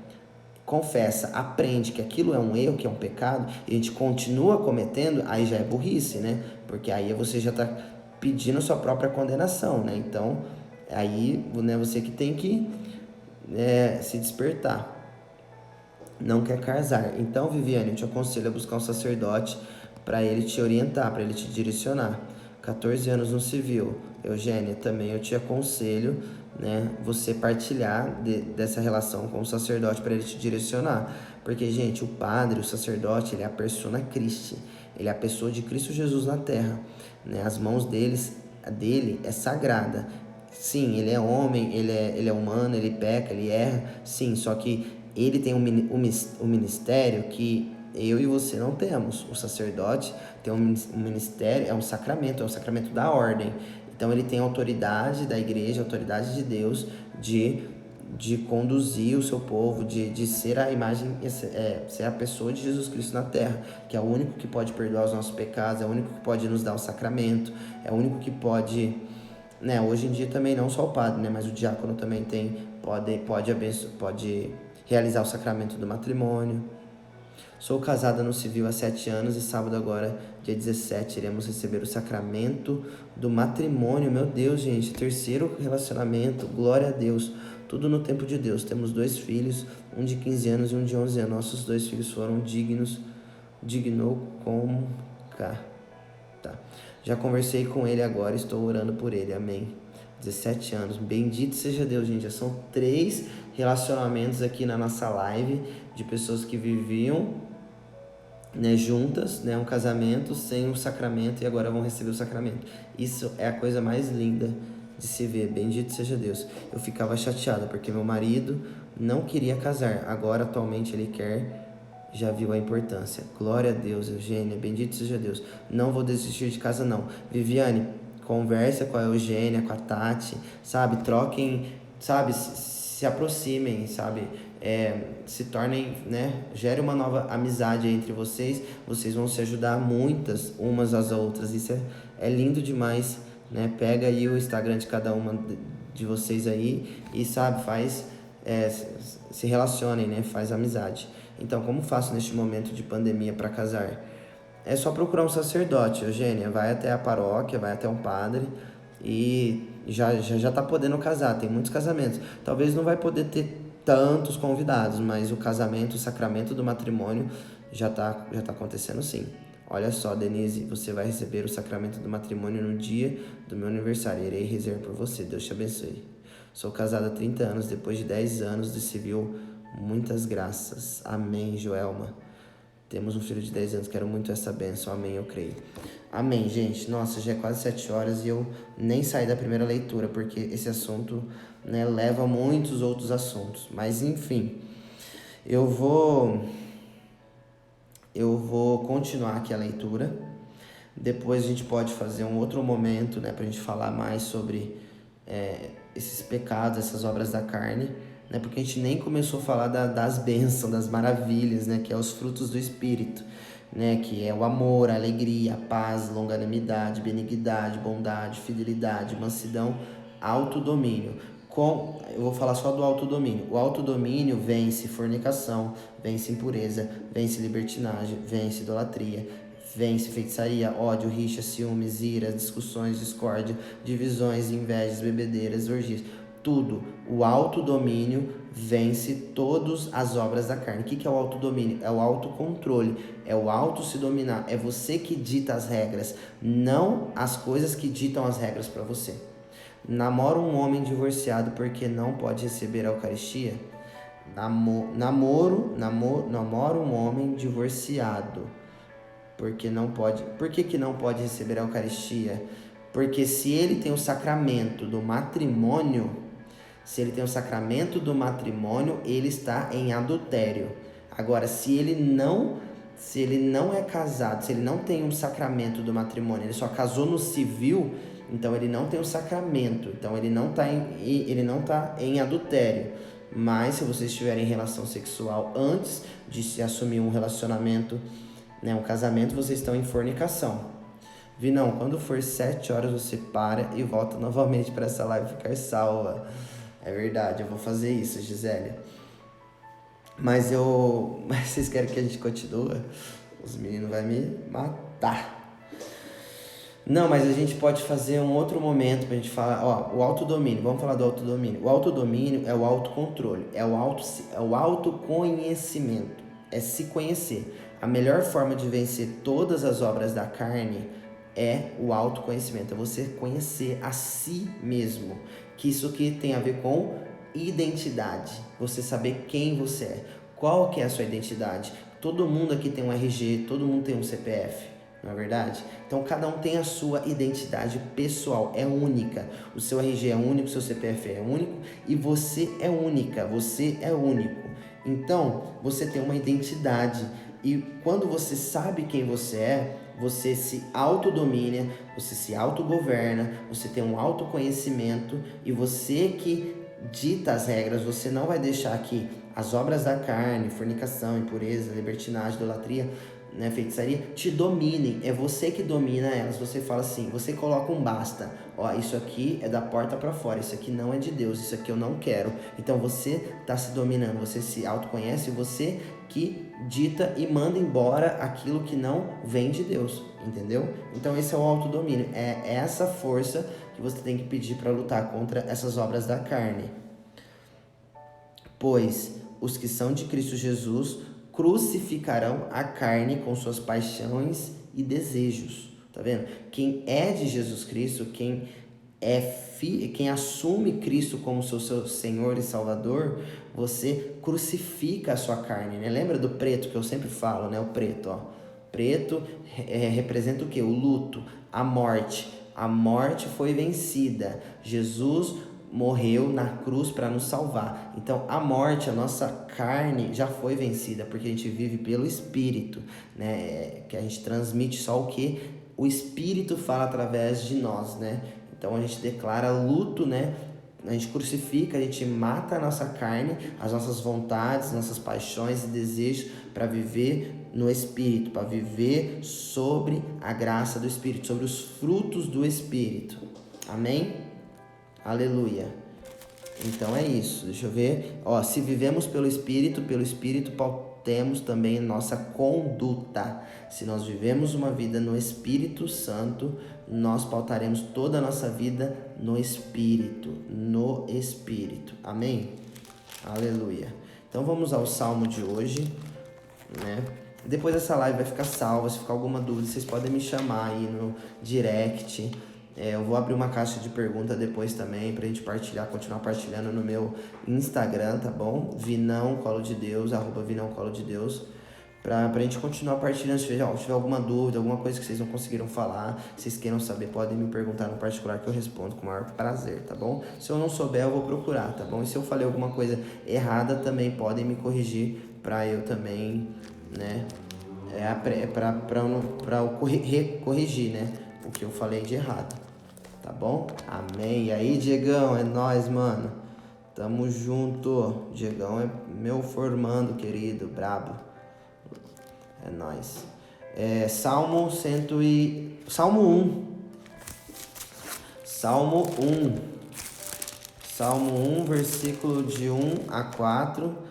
confessa, aprende que aquilo é um erro, que é um pecado, e a gente continua cometendo, aí já é burrice, né? Porque aí você já está pedindo a sua própria condenação, né? Então, aí, né, você que tem que se despertar. Não quer casar. Então, Viviane, eu te aconselho a buscar um sacerdote para ele te orientar, para ele te direcionar. 14 anos no civil. Eugênia, também eu te aconselho, né, você partilhar dessa relação com o sacerdote para ele te direcionar. Porque, gente, o padre, o sacerdote, ele é a persona Christi. Ele é a pessoa de Cristo Jesus na terra. Né? As mãos dele é sagrada. Sim, ele é homem, ele é humano, ele peca, ele erra. Sim, só que ele tem um ministério que eu e você não temos. O sacerdote tem um ministério, é um sacramento da ordem. Então ele tem autoridade da igreja, autoridade de Deus de conduzir o seu povo, de ser a imagem, ser a pessoa de Jesus Cristo na terra, que é o único que pode perdoar os nossos pecados, é o único que pode nos dar o sacramento, é o único que pode, né, hoje em dia também não só o padre, né, mas o diácono também pode realizar o sacramento do matrimônio. Sou casada no civil há 7 anos e sábado agora, dia 17, iremos receber o sacramento do matrimônio. Meu Deus, gente, terceiro relacionamento, glória a Deus. Tudo no tempo de Deus. Temos 2 filhos, um de 15 anos e um de 11 anos. Nossos 2 filhos foram dignou como cá. Tá. Já conversei com ele agora, estou orando por ele. Amém. 17 anos. Bendito seja Deus, gente. Já são 3 relacionamentos aqui na nossa live de pessoas que viviam, né, juntas, né, um casamento sem um sacramento e agora vão receber o sacramento. Isso é a coisa mais linda de se ver. Bendito seja Deus. Eu ficava chateada porque meu marido não queria casar. Agora, atualmente, ele quer. Já viu a importância. Glória a Deus, Eugênia. Bendito seja Deus. Não vou desistir de casa, não. Viviane, conversa com a Eugênia, com a Tati, sabe? Troquem, sabe? Se aproximem, sabe? Se tornem, né? Gere uma nova amizade entre vocês. Vocês vão se ajudar muitas umas às outras. Isso é lindo demais, né? Pega aí o Instagram de cada uma de vocês aí e, sabe, se relacionem, né? Faz amizade. Então, como faço neste momento de pandemia para casar? É só procurar um sacerdote, Eugênia. Vai até a paróquia, vai até um padre e já tá podendo casar. Tem muitos casamentos. Talvez não vai poder ter tantos convidados, mas o casamento, o sacramento do matrimônio já tá acontecendo sim. Olha só, Denise, você vai receber o sacramento do matrimônio no dia do meu aniversário. Irei rezar por você. Deus te abençoe. Sou casada há 30 anos, depois de 10 anos de civil. Muitas graças. Amém, Joelma. Temos um filho de 10 anos, quero muito essa bênção. Amém, eu creio. Amém, gente. Nossa, já é quase 7 horas e eu nem saí da primeira leitura, porque esse assunto, né, leva a muitos outros assuntos. Mas, enfim, eu vou continuar aqui a leitura. Depois a gente pode fazer um outro momento, né, pra gente falar mais sobre esses pecados, essas obras da carne, né? Porque a gente nem começou a falar das bênçãos, das maravilhas, né? Que é os frutos do Espírito, né? Que é o amor, a alegria, a paz, longanimidade, benignidade, bondade, fidelidade, mansidão, autodomínio. Eu vou falar só do autodomínio. O autodomínio vence fornicação, vence impureza, vence libertinagem, vence idolatria, vence feitiçaria, ódio, rixa, ciúmes, ira, discussões, discórdia, divisões, invejas, bebedeiras, orgias. Tudo. O autodomínio vence todas as obras da carne. O que é o autodomínio? É o autocontrole, é o auto se dominar. É você que dita as regras, não as coisas que ditam as regras para você. Namora um homem divorciado porque não pode receber a Eucaristia? Namora um homem divorciado porque não pode. Por que não pode receber a Eucaristia? Porque se ele tem o sacramento do matrimônio, ele está em adultério. Agora, se ele não é casado, se ele não tem um sacramento do matrimônio, ele só casou no civil, então ele não tem o sacramento, então ele não está em adultério. Mas se vocês tiverem relação sexual antes de se assumir um relacionamento, né, um casamento, vocês estão em fornicação. Vinão, quando for 7 horas você para e volta novamente para essa live ficar salva. É verdade, eu vou fazer isso, Gisele. Mas vocês querem que a gente continue? Os meninos vão me matar. Não, mas a gente pode fazer um outro momento pra gente falar, ó, o autodomínio. Vamos falar do autodomínio. O autodomínio é o autocontrole, é o autoconhecimento, é se conhecer. A melhor forma de vencer todas as obras da carne é o autoconhecimento, é você conhecer a si mesmo. Que isso aqui tem a ver com identidade, você saber quem você é, qual que é a sua identidade. Todo mundo aqui tem um RG, todo mundo tem um CPF, não é verdade? Então cada um tem a sua identidade pessoal, é única. O seu RG é único, o seu CPF é único e você é única, você é único. Então você tem uma identidade e quando você sabe quem você é, você se autodomina, você se autogoverna, você tem um autoconhecimento e você que dita as regras, você não vai deixar que as obras da carne, fornicação, impureza, libertinagem, idolatria, né, feitiçaria, te dominem. É você que domina elas. Você fala assim, você coloca um basta. Ó, isso aqui é da porta para fora, isso aqui não é de Deus, isso aqui eu não quero. Então você está se dominando, você se autoconhece, você que dita e manda embora aquilo que não vem de Deus, entendeu? Então esse é o autodomínio, é essa força que você tem que pedir para lutar contra essas obras da carne. Pois os que são de Cristo Jesus crucificarão a carne com suas paixões e desejos. Tá vendo? Quem é de Jesus Cristo, quem assume Cristo como seu Senhor e Salvador, você crucifica a sua carne, né? Lembra do preto que eu sempre falo, né? O preto, ó. Preto representa o quê? O luto, a morte. A morte foi vencida. Jesus morreu na cruz para nos salvar. Então a morte, a nossa carne já foi vencida, porque a gente vive pelo Espírito, né? Que a gente transmite só o que o Espírito fala através de nós, né? Então a gente declara luto, né? A gente crucifica, a gente mata a nossa carne, as nossas vontades, nossas paixões e desejos para viver no Espírito, para viver sobre a graça do Espírito, sobre os frutos do Espírito. Amém? Aleluia. Então é isso, deixa eu ver. Ó, se vivemos pelo Espírito pautemos também nossa conduta. Se nós vivemos uma vida no Espírito Santo, nós pautaremos toda a nossa vida no Espírito. No Espírito. Amém? Aleluia. Então vamos ao Salmo de hoje, né? Depois dessa live vai ficar salva. Se ficar alguma dúvida, vocês podem me chamar aí no direct. Eu vou abrir uma caixa de pergunta depois também pra gente continuar partilhando no meu Instagram, tá bom? Vinão Colo de Deus, @Vinão Colo de Deus, pra gente continuar partilhando. Se tiver alguma dúvida, alguma coisa que vocês não conseguiram falar, vocês queiram saber, podem me perguntar no particular que eu respondo com o maior prazer, tá bom? Se eu não souber, eu vou procurar, tá bom? E se eu falei alguma coisa errada, também podem me corrigir pra eu também, né? Pra eu corrigir, né? O que eu falei de errado. tá bom? Amém. E aí, Diegão, é nóis, mano. Tamo junto. Diegão é meu formando, querido, brabo. É nóis. Salmo 100 Salmo 1. Salmo 1. Salmo 1, versículo de 1 a 4.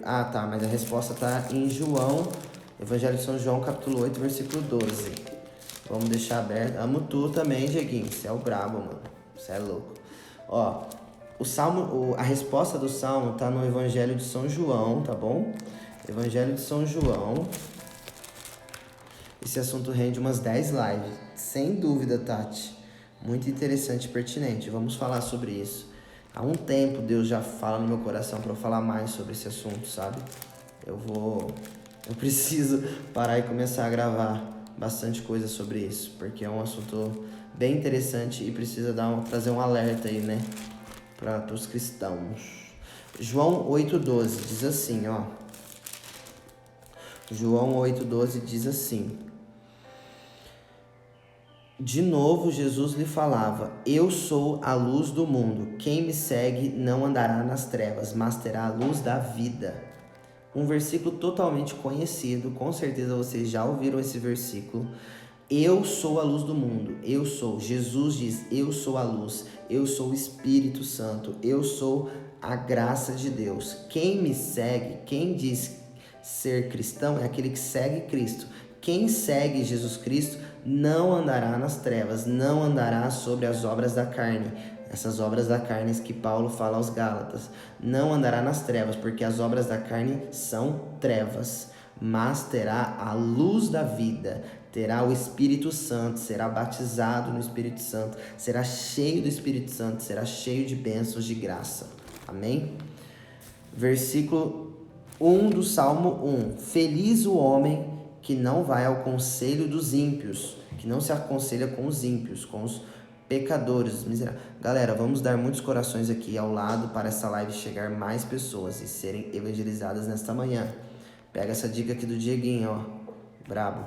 Ah, tá, mas a resposta tá em João, Evangelho de São João, capítulo 8, versículo 12. Vamos deixar aberto. Amo tu também, Dieguinho. Você é o brabo, mano. Você é louco. Ó, a resposta do Salmo tá no Evangelho de São João, tá bom? Evangelho de São João. Esse assunto rende umas 10 lives. Sem dúvida, Tati. Muito interessante e pertinente. Vamos falar sobre isso. Há um tempo Deus já fala no meu coração para eu falar mais sobre esse assunto, sabe? Eu preciso parar e começar a gravar bastante coisa sobre isso, porque é um assunto bem interessante e precisa trazer um alerta aí, né? Para os cristãos. João 8,12 diz assim, ó. João 8,12 diz assim. De novo, Jesus lhe falava: Eu sou a luz do mundo. Quem me segue não andará nas trevas, mas terá a luz da vida. Um versículo totalmente conhecido, com certeza vocês já ouviram esse versículo. Eu sou a luz do mundo, eu sou. Jesus diz: eu sou a luz, eu sou o Espírito Santo, eu sou a graça de Deus. Quem me segue, quem diz ser cristão, é aquele que segue Cristo. Quem segue Jesus Cristo não andará nas trevas, não andará sobre as obras da carne. Essas obras da carne que Paulo fala aos Gálatas. Não andará nas trevas, porque as obras da carne são trevas. Mas terá a luz da vida, terá o Espírito Santo, será batizado no Espírito Santo, será cheio do Espírito Santo, será cheio de bênçãos de graça. Amém? Versículo 1 do Salmo 1. Feliz o homem que não vai ao conselho dos ímpios, que não se aconselha com os ímpios, com os pecadores, miseráveis. Galera, vamos dar muitos corações aqui ao lado para essa live chegar mais pessoas e serem evangelizadas nesta manhã. Pega essa dica aqui do Dieguinho, ó. Brabo.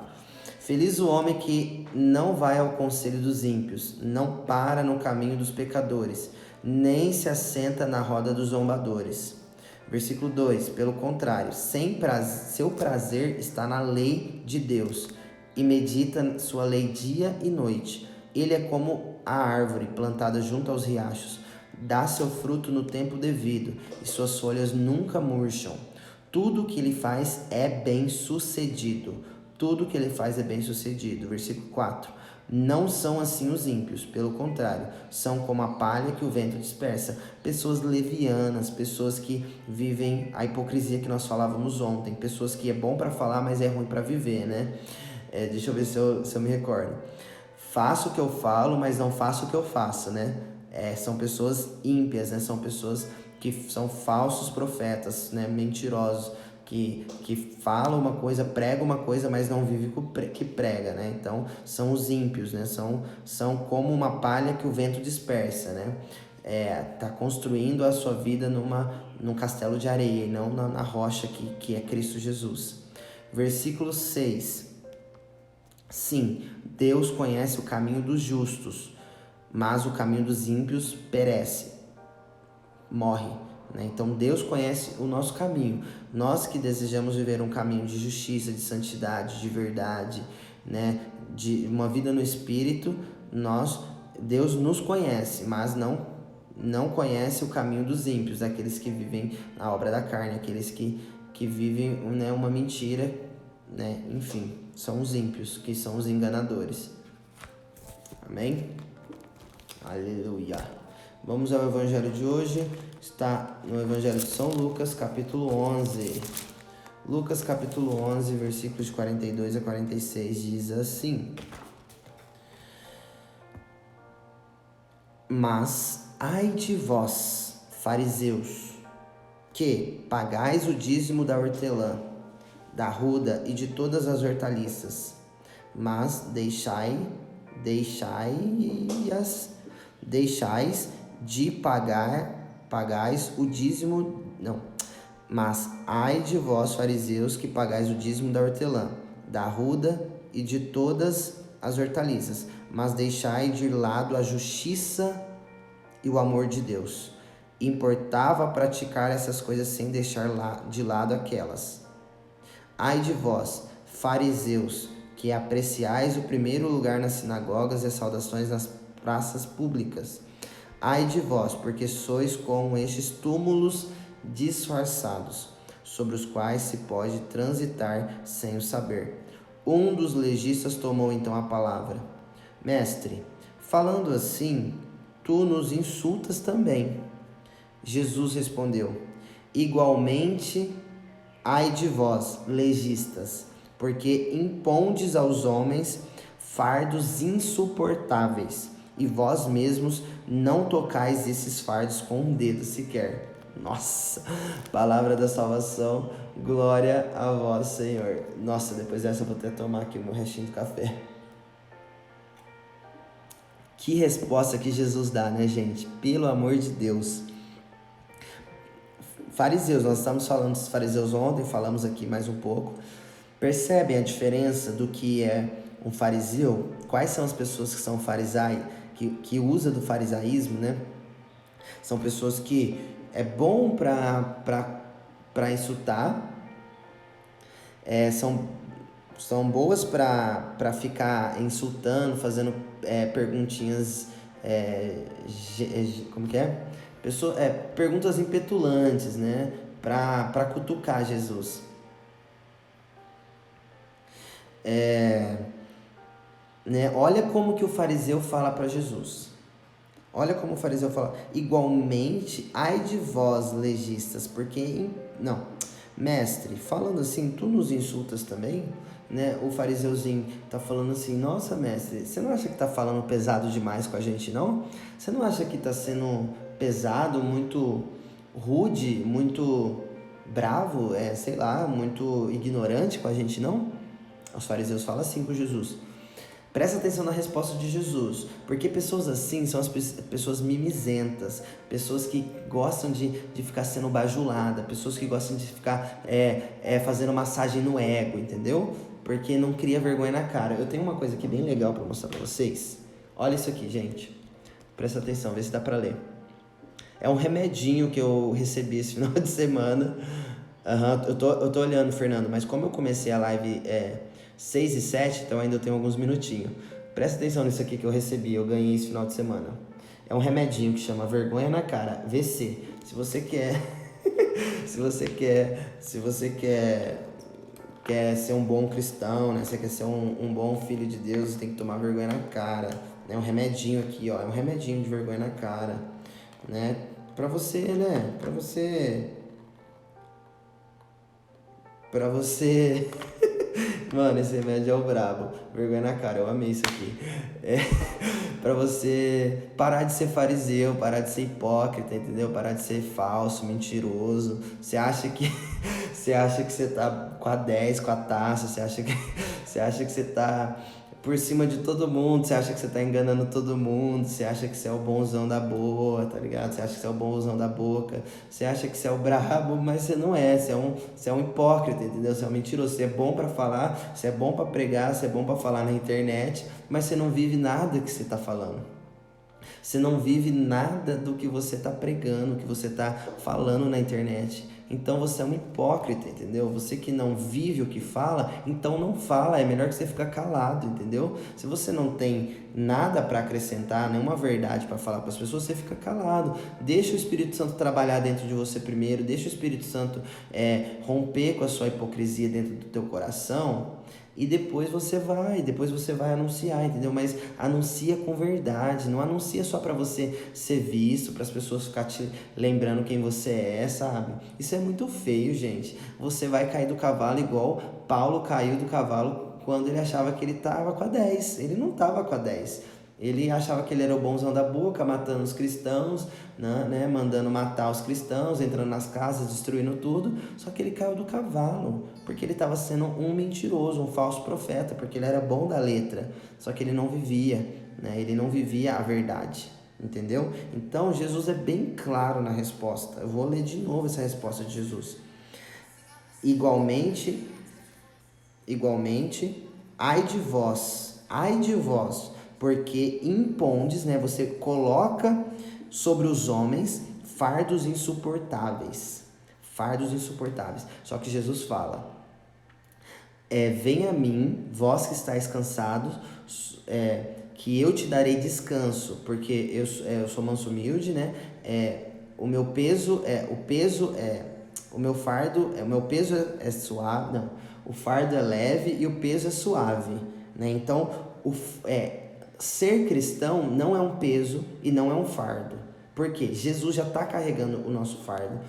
Feliz o homem que não vai ao conselho dos ímpios, não para no caminho dos pecadores, nem se assenta na roda dos zombadores. Versículo 2. Pelo contrário, seu prazer está na lei de Deus, e medita sua lei dia e noite. Ele é como a árvore plantada junto aos riachos, dá seu fruto no tempo devido, e suas folhas nunca murcham. Tudo o que ele faz é bem sucedido. Tudo o que ele faz é bem sucedido. Versículo 4. Não são assim os ímpios, pelo contrário, são como a palha que o vento dispersa. Pessoas levianas, pessoas que vivem a hipocrisia que nós falávamos ontem, pessoas que é bom para falar, mas é ruim para viver, né? Deixa eu ver se eu me recordo. Faço o que eu falo, mas não faço o que eu faço, né? São pessoas ímpias, né? São pessoas que são falsos profetas, né? Mentirosos, que falam uma coisa, pregam uma coisa, mas não vivem o que prega, né? Então, são os ímpios, né? São como uma palha que o vento dispersa, né? Tá construindo a sua vida num castelo de areia e não na rocha que é Cristo Jesus. Versículo 6. Sim, Deus conhece o caminho dos justos, mas o caminho dos ímpios perece, morre. Então Deus conhece o nosso caminho. Nós que desejamos viver um caminho de justiça, de santidade, de verdade, né? De uma vida no Espírito, Deus nos conhece, mas não conhece o caminho dos ímpios, aqueles que vivem na obra da carne, aqueles que vivem, né, uma mentira, né? Enfim, são os ímpios, que são os enganadores. Amém? Aleluia. Vamos ao evangelho de hoje. Está no evangelho de São Lucas, capítulo 11. Lucas, capítulo 11, versículos de 42 a 46, diz assim: Mas ai de vós, fariseus, que pagais o dízimo da hortelã, da ruda e de todas as hortaliças, mas deixais de pagais o dízimo, não. Mas ai de vós, fariseus, que pagais o dízimo da hortelã, da ruda e de todas as hortaliças, mas deixai de lado a justiça e o amor de Deus. Importava praticar essas coisas sem deixar de lado aquelas. Ai de vós, fariseus, que apreciais o primeiro lugar nas sinagogas e as saudações nas praças públicas. Ai de vós, porque sois como estes túmulos disfarçados, sobre os quais se pode transitar sem o saber. Um dos legistas tomou então a palavra. Mestre, falando assim, tu nos insultas também. Jesus respondeu: igualmente, ai de vós, legistas, porque impondes aos homens fardos insuportáveis, e vós mesmos não tocais esses fardos com um dedo sequer. Nossa, palavra da salvação, glória a vós, Senhor. Nossa, depois dessa eu vou até tomar aqui o meu restinho de café. Que resposta que Jesus dá, né, gente? Pelo amor de Deus. Fariseus, nós estamos falando dos fariseus ontem, falamos aqui mais um pouco. Percebem a diferença do que é um fariseu? Quais são as pessoas que são farisai, que usa do farisaísmo, né? São pessoas que é bom para insultar, são boas para ficar insultando, fazendo perguntinhas, como que é? Perguntas impetulantes, né? Para cutucar Jesus. Né? Olha como que o fariseu fala para Jesus. Olha como o fariseu fala: igualmente, ai de vós, legistas, porque... Não, mestre, falando assim, tu nos insultas também? Né? O fariseuzinho tá falando assim: nossa, mestre, você não acha que tá falando pesado demais com a gente, não? Você não acha que tá sendo pesado, muito rude, muito bravo, sei lá, muito ignorante com a gente, não? Os fariseus falam assim com Jesus. Presta atenção na resposta de Jesus, porque pessoas assim são as pessoas mimizentas, pessoas que gostam de ficar sendo bajulada, pessoas que gostam de ficar fazendo massagem no ego, entendeu? Porque não cria vergonha na cara. Eu tenho uma coisa aqui bem legal para mostrar para vocês. Olha isso aqui, gente. Presta atenção, vê se dá para ler. É um remedinho que eu recebi esse final de semana. Eu tô olhando, Fernando, mas como eu comecei a live 6 e 7, então ainda eu tenho alguns minutinhos. Presta atenção nisso aqui que eu recebi, eu ganhei esse final de semana. É um remedinho que chama Vergonha na Cara, VC. Se você quer se você quer ser um bom cristão, né? Você quer ser um bom filho de Deus, você tem que tomar vergonha na cara. É um remedinho aqui, ó, é um remedinho de vergonha na cara, né? Pra você, né? Pra você... Mano, esse remédio é o brabo. Vergonha na cara, eu amei isso aqui. Pra você parar de ser fariseu, parar de ser hipócrita, entendeu? Parar de ser falso, mentiroso. Você acha que você tá com a 10, com a taça, você acha que você tá por cima de todo mundo, você acha que você tá enganando todo mundo, você acha que você é o bonzão da boa, tá ligado? Você acha que você é o bonzão da boca, você acha que você é o brabo, mas você não é, você é um hipócrita, entendeu? Você é um mentiroso, você é bom pra falar, você é bom pra pregar, você é bom pra falar na internet, mas você não vive nada que você tá falando. Você não vive nada do que você tá pregando, que você tá falando na internet. Então você é um hipócrita, entendeu? Você que não vive o que fala, então não fala. É melhor que você ficar calado, entendeu? Se você não tem nada para acrescentar, nenhuma verdade para falar para as pessoas, você fica calado. Deixa o Espírito Santo trabalhar dentro de você primeiro. Deixa o Espírito Santo romper com a sua hipocrisia dentro do teu coração. E depois você vai anunciar, entendeu? Mas anuncia com verdade, não anuncia só para você ser visto, para as pessoas ficar te lembrando quem você é, sabe? Isso é muito feio, gente. Você vai cair do cavalo igual Paulo caiu do cavalo quando ele achava que ele tava com a 10. Ele não tava com a 10. Ele achava que ele era o bonzão da boca, matando os cristãos, né? Mandando matar os cristãos, entrando nas casas, destruindo tudo. Só que ele caiu do cavalo, porque ele estava sendo um mentiroso, um falso profeta, porque ele era bom da letra, só que ele não vivia, né? Ele não vivia a verdade, entendeu? Então Jesus é bem claro na resposta. Eu vou ler de novo essa resposta de Jesus. Igualmente, ai de vós, porque impondes, né? Você coloca sobre os homens fardos insuportáveis. Fardos insuportáveis. Só que Jesus fala, venha a mim, vós que estáis cansados, que eu te darei descanso, porque eu sou manso humilde, né? O meu peso o meu peso é suave, não, o fardo é leve e o peso é suave, né? Então, ser cristão não é um peso e não é um fardo, porque Jesus já está carregando o nosso fardo.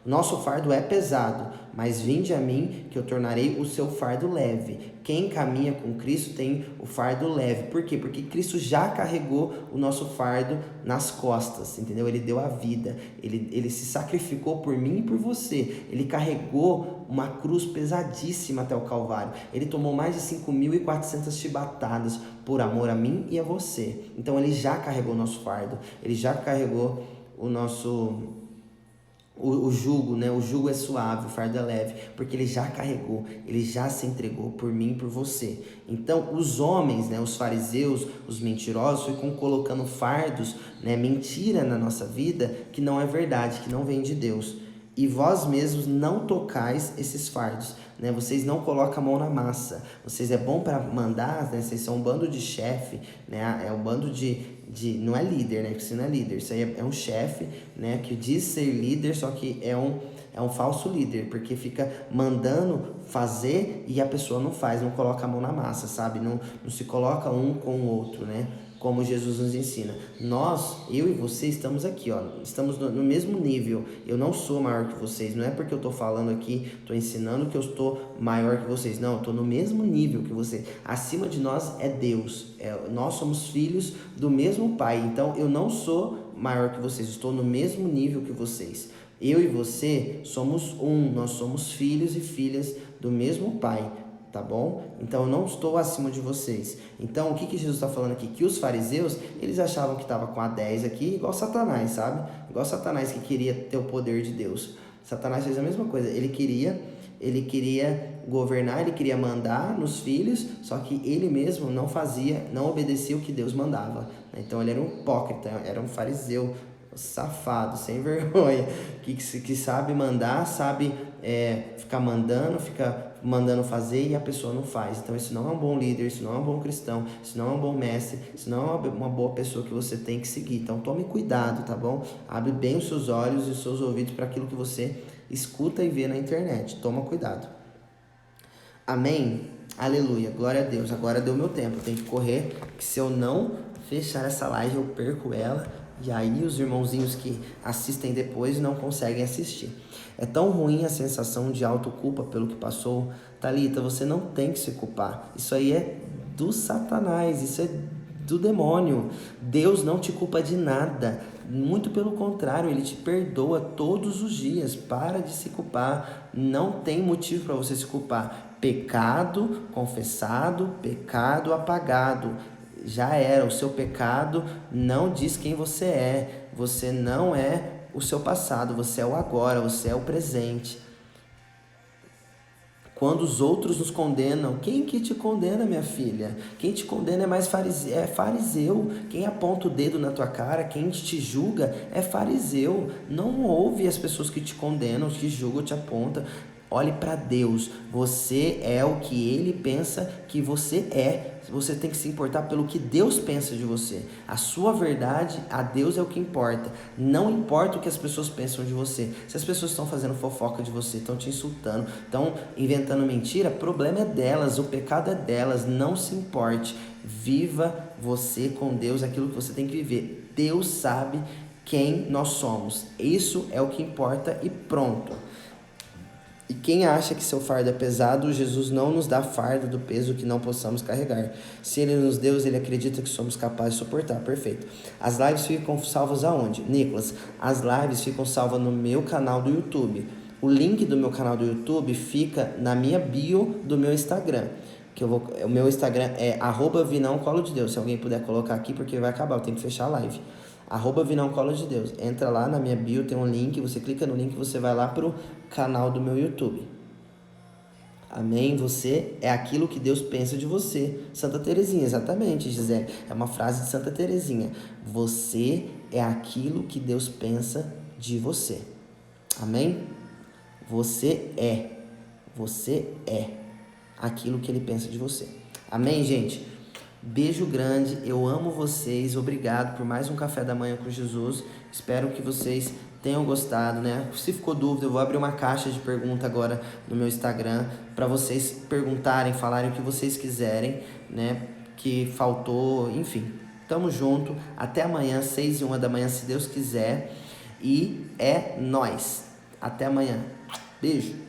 Nosso fardo é pesado, mas vinde a mim que eu tornarei o seu fardo leve. Quem caminha com Cristo tem o fardo leve. Por quê? Porque Cristo já carregou o nosso fardo nas costas, entendeu? Ele deu a vida, ele se sacrificou por mim e por você. Ele carregou uma cruz pesadíssima até o Calvário. Ele tomou mais de 5.400 chibatadas por amor a mim e a você. Então ele já carregou o nosso fardo, ele já carregou o nosso... O jugo, né? O jugo é suave, o fardo é leve, porque ele já carregou, ele já se entregou por mim e por você. Então, os homens, né? Os fariseus, os mentirosos, ficam colocando fardos, né? Mentira na nossa vida, que não é verdade, que não vem de Deus. E vós mesmos não tocais esses fardos, né? Vocês não colocam a mão na massa. Vocês é bom para mandar, né? Vocês são um bando de chefe, né? É um bando de não é líder, né? Porque você não é líder. Isso aí é um chefe, né? Que diz ser líder, só que é um falso líder, porque fica mandando fazer e a pessoa não faz, não coloca a mão na massa, sabe? Não se coloca um com o outro, né? Como Jesus nos ensina. Eu e você estamos aqui, ó, estamos no mesmo nível. Eu não sou maior que vocês, não é porque eu tô falando aqui, tô ensinando que eu estou maior que vocês. Não, eu tô no mesmo nível que vocês. Acima de nós é Deus. Nós somos filhos do mesmo Pai. Então eu não sou maior que vocês, estou no mesmo nível que vocês. Eu e você somos nós somos filhos e filhas do mesmo Pai. Tá bom? Então eu não estou acima de vocês. Então o que Jesus está falando aqui? Que os fariseus, eles achavam que estava com a 10 aqui, igual Satanás, sabe? Igual Satanás que queria ter o poder de Deus. Satanás fez a mesma coisa. Ele queria governar, ele queria mandar nos filhos, só que ele mesmo não obedecia o que Deus mandava. Então ele era um hipócrita, era um fariseu safado, sem vergonha, que sabe mandar, sabe ficar mandando fazer e a pessoa não faz. Então isso não é um bom líder, isso não é um bom cristão, isso não é um bom mestre, isso não é uma boa pessoa que você tem que seguir. Então tome cuidado, tá bom? Abre bem os seus olhos e os seus ouvidos para aquilo que você escuta e vê na internet. Toma cuidado. Amém? Aleluia, glória a Deus. Agora deu meu tempo, eu tenho que correr, que se eu não fechar essa live eu perco ela. E aí os irmãozinhos que assistem depois não conseguem assistir. É tão ruim a sensação de autoculpa pelo que passou. Thalita, você não tem que se culpar. Isso aí é do Satanás, isso é do demônio. Deus não te culpa de nada. Muito pelo contrário, Ele te perdoa todos os dias. Para de se culpar. Não tem motivo para você se culpar. Pecado confessado, pecado apagado. Já era, o seu pecado não diz quem você é. Você não é o seu passado, você é o agora, você é o presente. Quando os outros nos condenam, quem que te condena, minha filha? Quem te condena é mais fariseu. Quem aponta o dedo na tua cara, quem te julga é fariseu. Não ouve as pessoas que te condenam, te julgam, te apontam. Olhe para Deus, você é o que Ele pensa que você é. Você tem que se importar pelo que Deus pensa de você. A sua verdade, a Deus é o que importa. Não importa o que as pessoas pensam de você. Se as pessoas estão fazendo fofoca de você, estão te insultando, estão inventando mentira, o problema é delas, o pecado é delas. Não se importe. Viva você com Deus aquilo que você tem que viver. Deus sabe quem nós somos. Isso é o que importa e pronto. E quem acha que seu fardo é pesado, Jesus não nos dá fardo do peso que não possamos carregar. Se Ele nos deu, Ele acredita que somos capazes de suportar. Perfeito. As lives ficam salvas aonde? Nicolas, as lives ficam salvas no meu canal do YouTube. O link do meu canal do YouTube fica na minha bio do meu Instagram. O meu Instagram é @vinãocolodedeus. Se alguém puder colocar aqui, porque vai acabar, eu tenho que fechar a live. @vinãocolodedeus. Entra lá na minha bio, tem um link, você clica no link e você vai lá pro canal do meu YouTube. Amém? Você é aquilo que Deus pensa de você. Santa Teresinha, exatamente, Gisele. É uma frase de Santa Teresinha. Você é aquilo que Deus pensa de você. Amém? Você é. Você é aquilo que Ele pensa de você. Amém, gente? Beijo grande, eu amo vocês, obrigado por mais um Café da Manhã com Jesus. Espero que vocês tenham gostado, né? Se ficou dúvida, eu vou abrir uma caixa de pergunta agora no meu Instagram para vocês perguntarem, falarem o que vocês quiserem, né? Que faltou, enfim. Tamo junto, até amanhã, 6h01 da manhã, se Deus quiser. E é nóis. Até amanhã. Beijo.